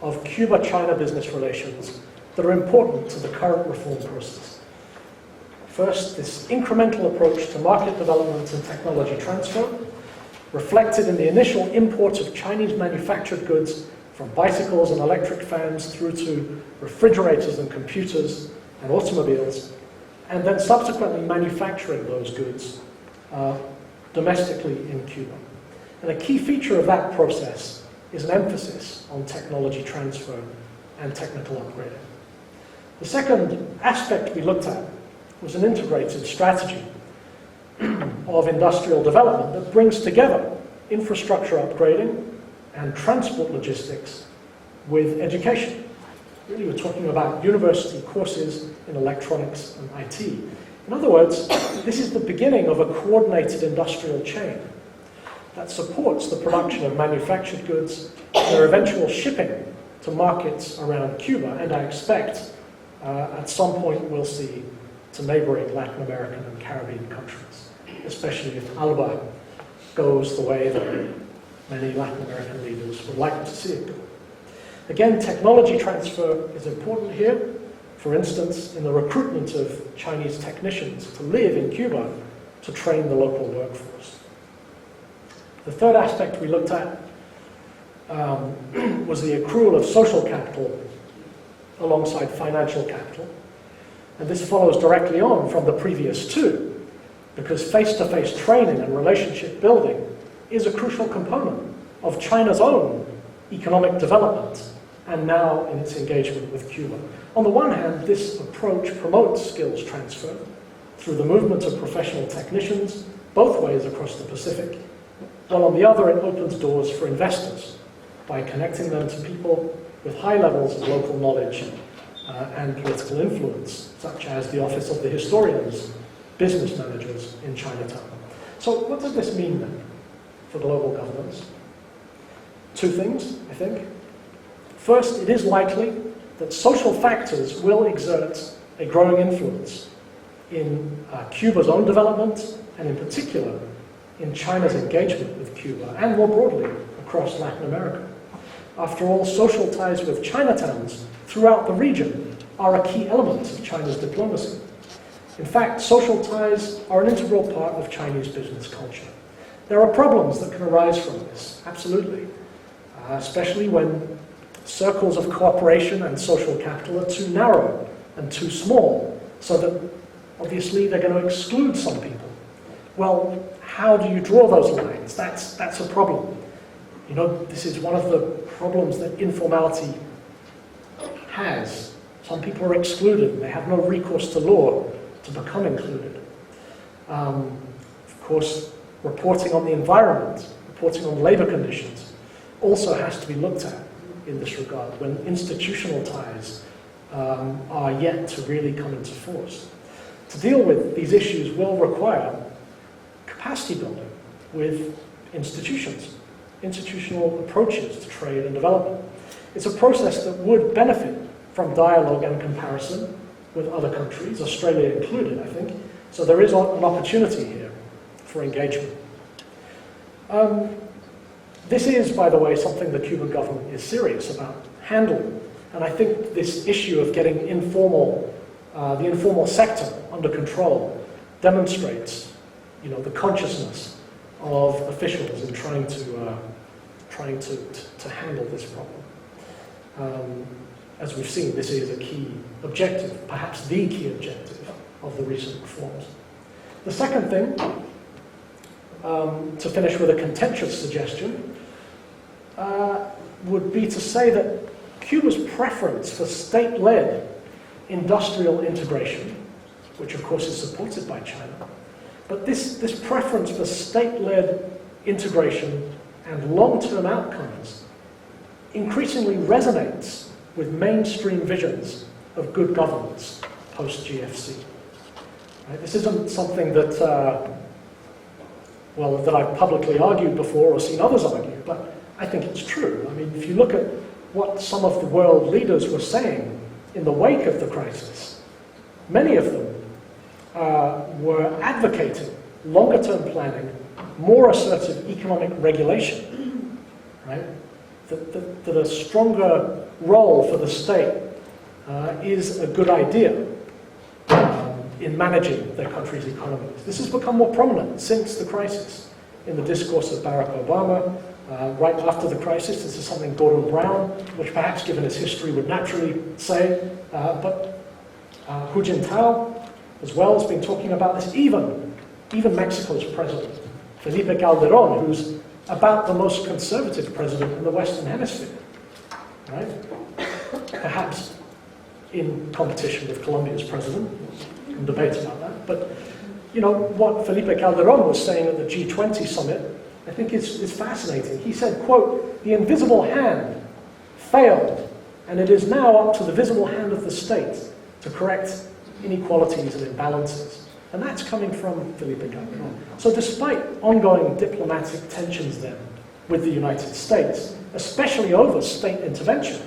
of Cuba-China business relations that are important to the current reform process. First, this incremental approach to market development and technology transfer, reflected in the initial import of Chinese manufactured goods from bicycles and electric fans through to refrigerators and computers and automobiles, and then subsequently manufacturing those goods domestically in Cuba. And a key feature of that process is an emphasis on technology transfer and technical upgrading. The second aspect we looked at was an integrated strategy of industrial development that brings together infrastructure upgrading and transport logistics with education. Really, we're talking about university courses in electronics and IT. In other words, this is the beginning of a coordinated industrial chain that supports the production of manufactured goods and their eventual shipping to markets around Cuba, and I expect at some point we'll see to neighboring Latin American and Caribbean countries, especially if ALBA goes the way that many Latin American leaders would like to see it go. Again, technology transfer is important here. For instance, in the recruitment of Chinese technicians to live in Cuba to train the local workforce. The third aspect we looked at was the accrual of social capital alongside financial capital. And this follows directly on from the previous two, because face-to-face training and relationship building is a crucial component of China's own economic development and now in its engagement with Cuba. On the one hand, this approach promotes skills transfer through the movement of professional technicians both ways across the Pacific, while on the other it opens doors for investors by connecting them to people with high levels of local knowledge and political influence, such as the Office of the Historians, business managers in Chinatown. So what does this mean then for global governance? Two things, I think. First, it is likely that social factors will exert a growing influence in Cuba's own development, and in particular in China's engagement with Cuba, and more broadly across Latin America. After all, social ties with Chinatowns throughout the region are a key element of China's diplomacy. In fact, social ties are an integral part of Chinese business culture. There are problems that can arise from this, absolutely, especially when circles of cooperation and social capital are too narrow and too small, so that obviously they're going to exclude some people. Well, how do you draw those lines? That's a problem. You know, this is one of the problems that informality has. Some people are excluded and they have no recourse to law to become included. Of course, reporting on the environment, reporting on labor conditions also has to be looked at in this regard when institutional ties are yet to really come into force. To deal with these issues will require capacity building with institutions, institutional approaches to trade and development. It's a process that would benefit from dialogue and comparison with other countries, Australia included, I think. So there is an opportunity here for engagement. This is, by the way, something the Cuban government is serious about handling. And I think this issue of getting the informal sector under control demonstrates, you know, the consciousness of officials in trying to handle this problem. As we've seen, this is a key objective, perhaps the key objective of the recent reforms. The second thing, to finish with a contentious suggestion, would be to say that Cuba's preference for state-led industrial integration, which of course is supported by China, but this preference for state-led integration and long-term outcomes increasingly resonates with mainstream visions of good governance post-GFC. Right? This isn't something that, that I've publicly argued before or seen others argue, but I think it's true. I mean, if you look at what some of the world leaders were saying in the wake of the crisis, many of them were advocating longer-term planning, more assertive economic regulation, right? That a stronger role for the state is a good idea in managing their country's economies. This has become more prominent since the crisis in the discourse of Barack Obama. Right after the crisis, this is something Gordon Brown, which perhaps given his history would naturally say, but Hu Jintao as well has been talking about this, even Mexico's president, Felipe Calderón, who's about the most conservative president in the Western Hemisphere, right? Perhaps in competition with Colombia's president. We can debate about that. But, you know, what Felipe Calderón was saying at the G20 summit, I think is fascinating. He said, quote, "The invisible hand failed, and it is now up to the visible hand of the state to correct inequalities and imbalances." And that's coming from Felipe Calderón. So despite ongoing diplomatic tensions then with the United States, especially over state intervention,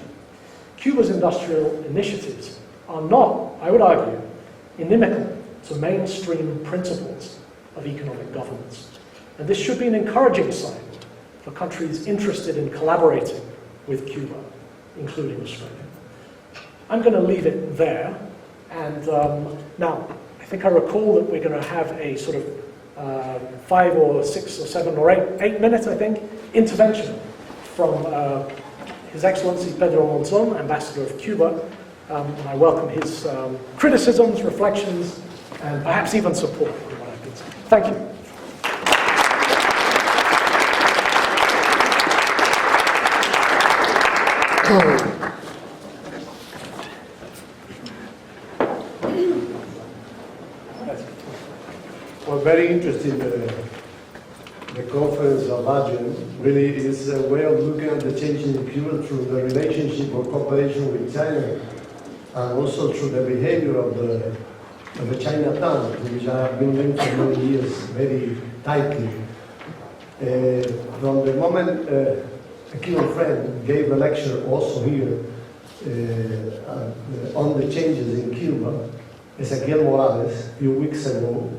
Cuba's industrial initiatives are not, I would argue, inimical to mainstream principles of economic governance. And this should be an encouraging sign for countries interested in collaborating with Cuba, including Australia. I'm going to leave it there. And now, I think I recall that we're going to have a sort of 5 or 6 or 7 or 8 minutes, I think, intervention from His Excellency Pedro Monzon, Ambassador of Cuba. And I welcome his criticisms, reflections, and perhaps even support for what I've been saying. Thank you. Well, very interesting. The conference of Adrian really is a way of looking at the changes in Cuba through the relationship or cooperation with China, and also through the behavior of the Chinatown, which I have been linked for many years very tightly. From the moment a Cuban friend gave a lecture also here on the changes in Cuba, Ezequiel Morales, a few weeks ago,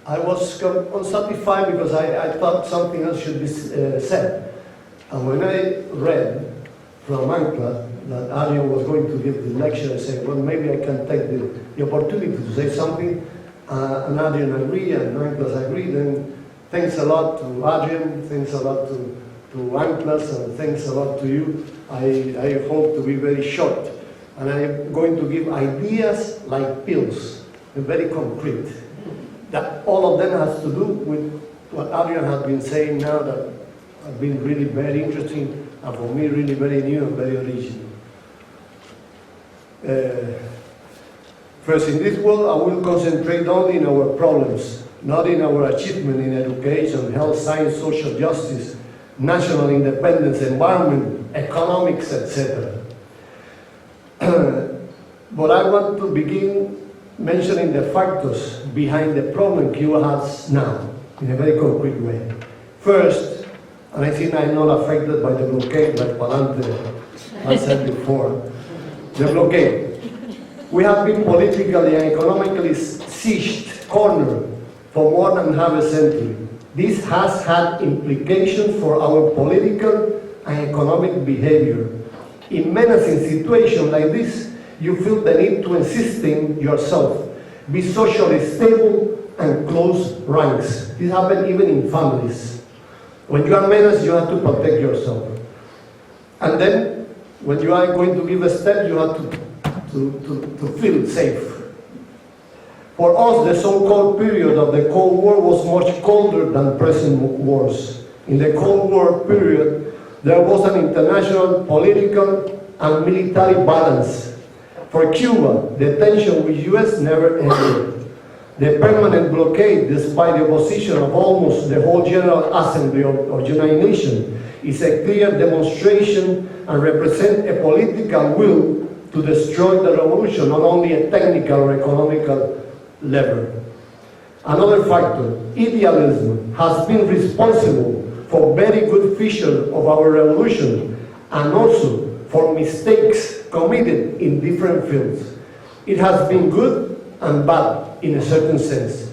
I was unsatisfied because I thought something else should be said. And when I read from UNCLOS that Adrian was going to give the lecture, I said, well, maybe I can take the opportunity to say something. And Adrian agreed, and UNCLOS agreed. And thanks a lot to Adrian, thanks a lot to UNCLOS, and thanks a lot to you. I hope to be very short. And I'm going to give ideas like pills, very concrete. That all of them has to do with what Adrian has been saying now that have been really very interesting and for me really very new and very original. First, in this world I will concentrate only in our problems, not in our achievement in education, health, science, social justice, national independence, environment, economics, etc. But I want to begin mentioning the factors behind the problem Cuba has now, in a very concrete way. First, and I think I'm not affected by the blockade like Palante has said before, the blockade. We have been politically and economically sieged, cornered, for more than half a century. This has had implications for our political and economic behavior. In menacing situations like this, you feel the need to insist in yourself, be socially stable and close ranks. This happens even in families. When you are menaced, you have to protect yourself. And then, when you are going to give a step, you have to feel safe. For us, the so-called period of the Cold War was much colder than present wars. In the Cold War period, there was an international political and military balance. For Cuba, the tension with US never ended. The permanent blockade, despite the opposition of almost the whole General Assembly of United Nations, is a clear demonstration and represents a political will to destroy the revolution, not only a technical or economical level. Another factor, idealism, has been responsible for very good features of our revolution and also for mistakes committed in different fields. It has been good and bad in a certain sense.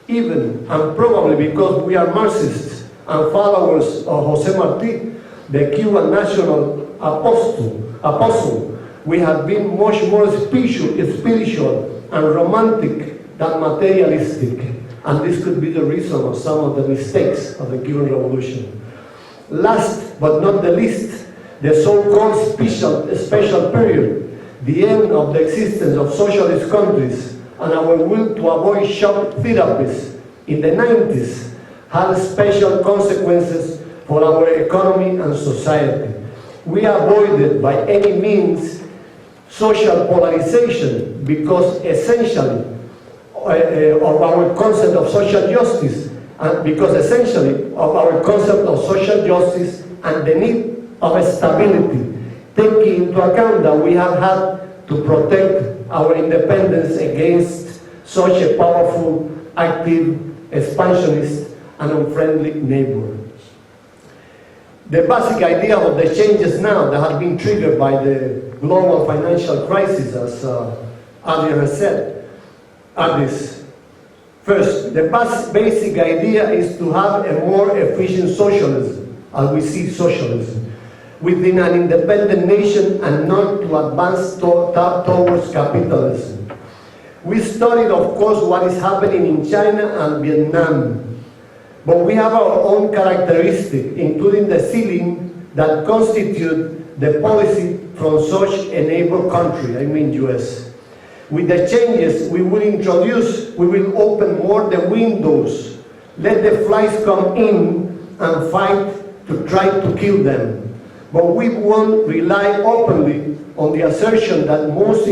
Even and probably because we are Marxists and followers of José Martí, the Cuban national apostle, we have been much more spiritual and romantic than materialistic, and this could be the reason of some of the mistakes of the Cuban Revolution. Last but not the least, the so-called special period, the end of the existence of socialist countries, and our will to avoid shock therapies in the 90s had special consequences for our economy and society. We avoided by any means social polarization because essentially of our concept of social justice, and because essentially of our concept of social justice and the need of stability, taking into account that we have had to protect our independence against such a powerful, active, expansionist, and unfriendly neighbor. The basic idea of the changes now that have been triggered by the global financial crisis, as Adrian has said, are this. First, the basic idea is to have a more efficient socialism, as we see socialism, within an independent nation and not to advance towards capitalism. We studied, of course, what is happening in China and Vietnam, but we have our own characteristics, including the ceiling that constitute the policy from such a neighbor country, I mean US. With the changes we will introduce, we will open more the windows, let the flies come in and fight to try to kill them. But we won't rely openly on the assertion that the most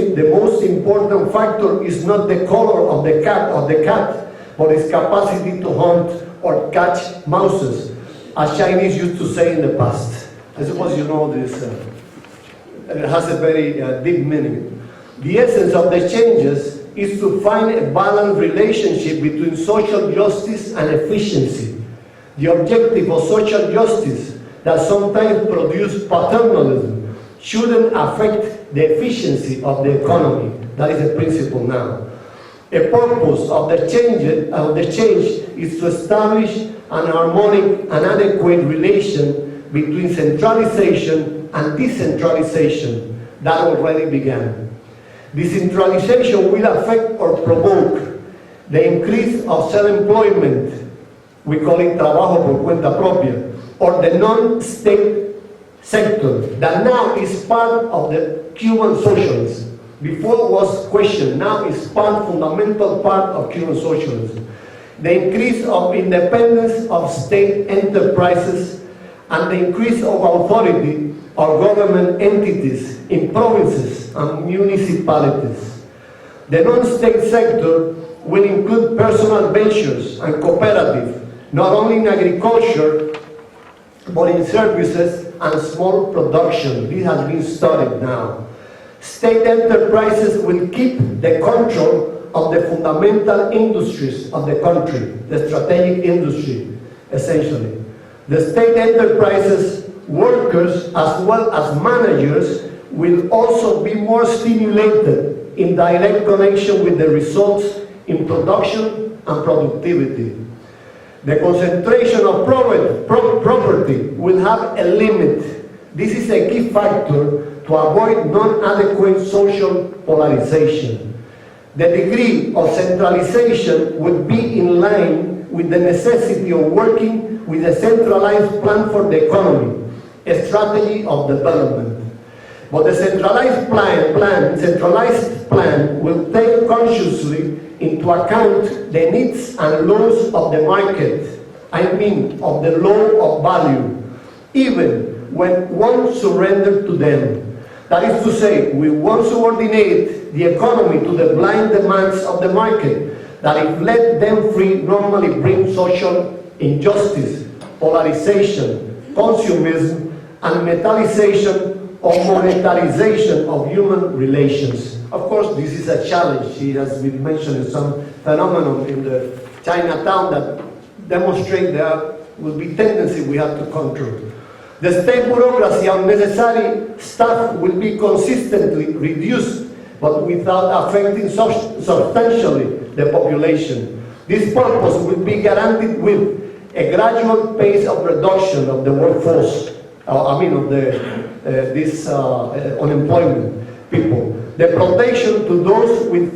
important factor is not the color of the cat, but its capacity to hunt or catch mouses, as Chinese used to say in the past. I suppose you know this. It has a very deep meaning. The essence of the changes is to find a balanced relationship between social justice and efficiency. The objective of social justice that sometimes produces paternalism shouldn't affect the efficiency of the economy. That is the principle now. A purpose of the change is to establish an harmonic and adequate relation between centralization and decentralization that already began. Decentralization will affect or provoke the increase of self-employment, we call it trabajo por cuenta propia, or the non-state sector that now is part of the Cuban socialism. Before was questioned, now is fundamental part of Cuban socialism. The increase of independence of state enterprises and the increase of authority of government entities in provinces and municipalities. The non-state sector will include personal ventures and cooperatives, not only in agriculture, but in services and small production. This has been studied now. State enterprises will keep the control of the fundamental industries of the country, the strategic industry, essentially. The state enterprises, workers, as well as managers, will also be more stimulated in direct connection with the results in production and productivity. The concentration of property will have a limit. This is a key factor to avoid non-adequate social polarization. The degree of centralization would be in line with the necessity of working with a centralized plan for the economy, a strategy of development. But the centralized plan will take consciously into account the needs and laws of the market, I mean of the law of value, even when one surrenders to them. That is to say, we won't subordinate the economy to the blind demands of the market, that if let them free normally bring social injustice, polarization, consumerism, and metallization or monetarization of human relations. Of course, this is a challenge. It has been mentioned some phenomenon in the Chinatown that demonstrate there will be tendency we have to control. The state bureaucracy and necessary staff will be consistently reduced, but without affecting substantially the population. This purpose will be guaranteed with a gradual pace of reduction of the workforce, unemployment people. The protection to those with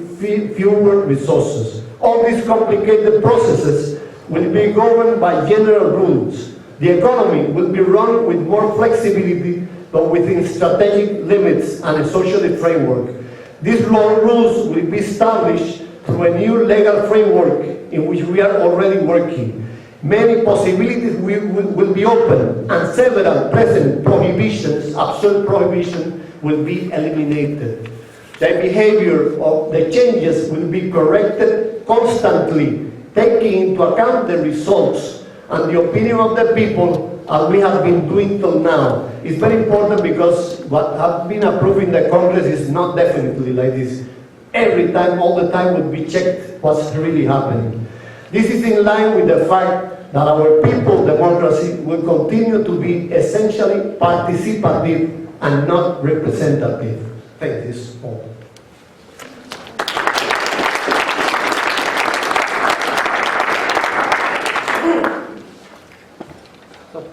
fewer resources. All these complicated processes will be governed by general rules. The economy will be run with more flexibility, but within strategic limits and a social framework. These law rules will be established through a new legal framework in which we are already working. Many possibilities will be open, and several present prohibitions, absurd prohibitions, will be eliminated. The behavior of the changes will be corrected constantly, taking into account the results and the opinion of the people, as we have been doing till now. It's very important because what has been approved in the Congress is not definitely like this. Every time, all the time, will be checked what's really happening. This is in line with the fact that our people's democracy will continue to be essentially participative and not representative. Thank you all.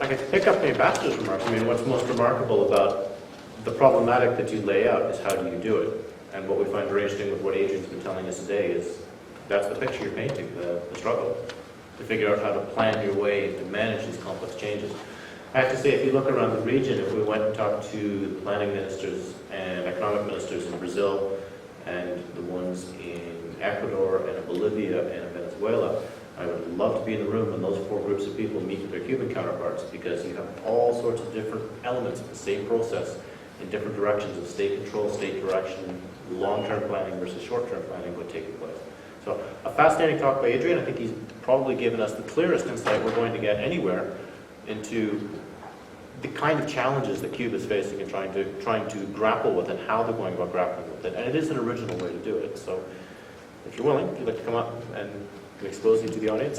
I can pick up the ambassador's remarks. I mean, what's most remarkable about the problematic that you lay out is how do you do it? And what we find very interesting with what Adrian's been telling us today is that's the picture you're painting, the struggle to figure out how to plan your way to manage these complex changes. I have to say, if you look around the region, if we went and talked to the planning ministers and economic ministers in Brazil and the ones in Ecuador and in Bolivia and in Venezuela, I would love to be in the room when those four groups of people meet with their Cuban counterparts, because you have all sorts of different elements of the same process in different directions of state control, state direction, long-term planning versus short-term planning would take place. So a fascinating talk by Adrian. I think he's probably given us the clearest insight we're going to get anywhere into the kind of challenges that Cuba is facing and trying to grapple with and how they're going about grappling with it. And it is an original way to do it. So if you're willing, if you'd like to come up and expose you to the audience.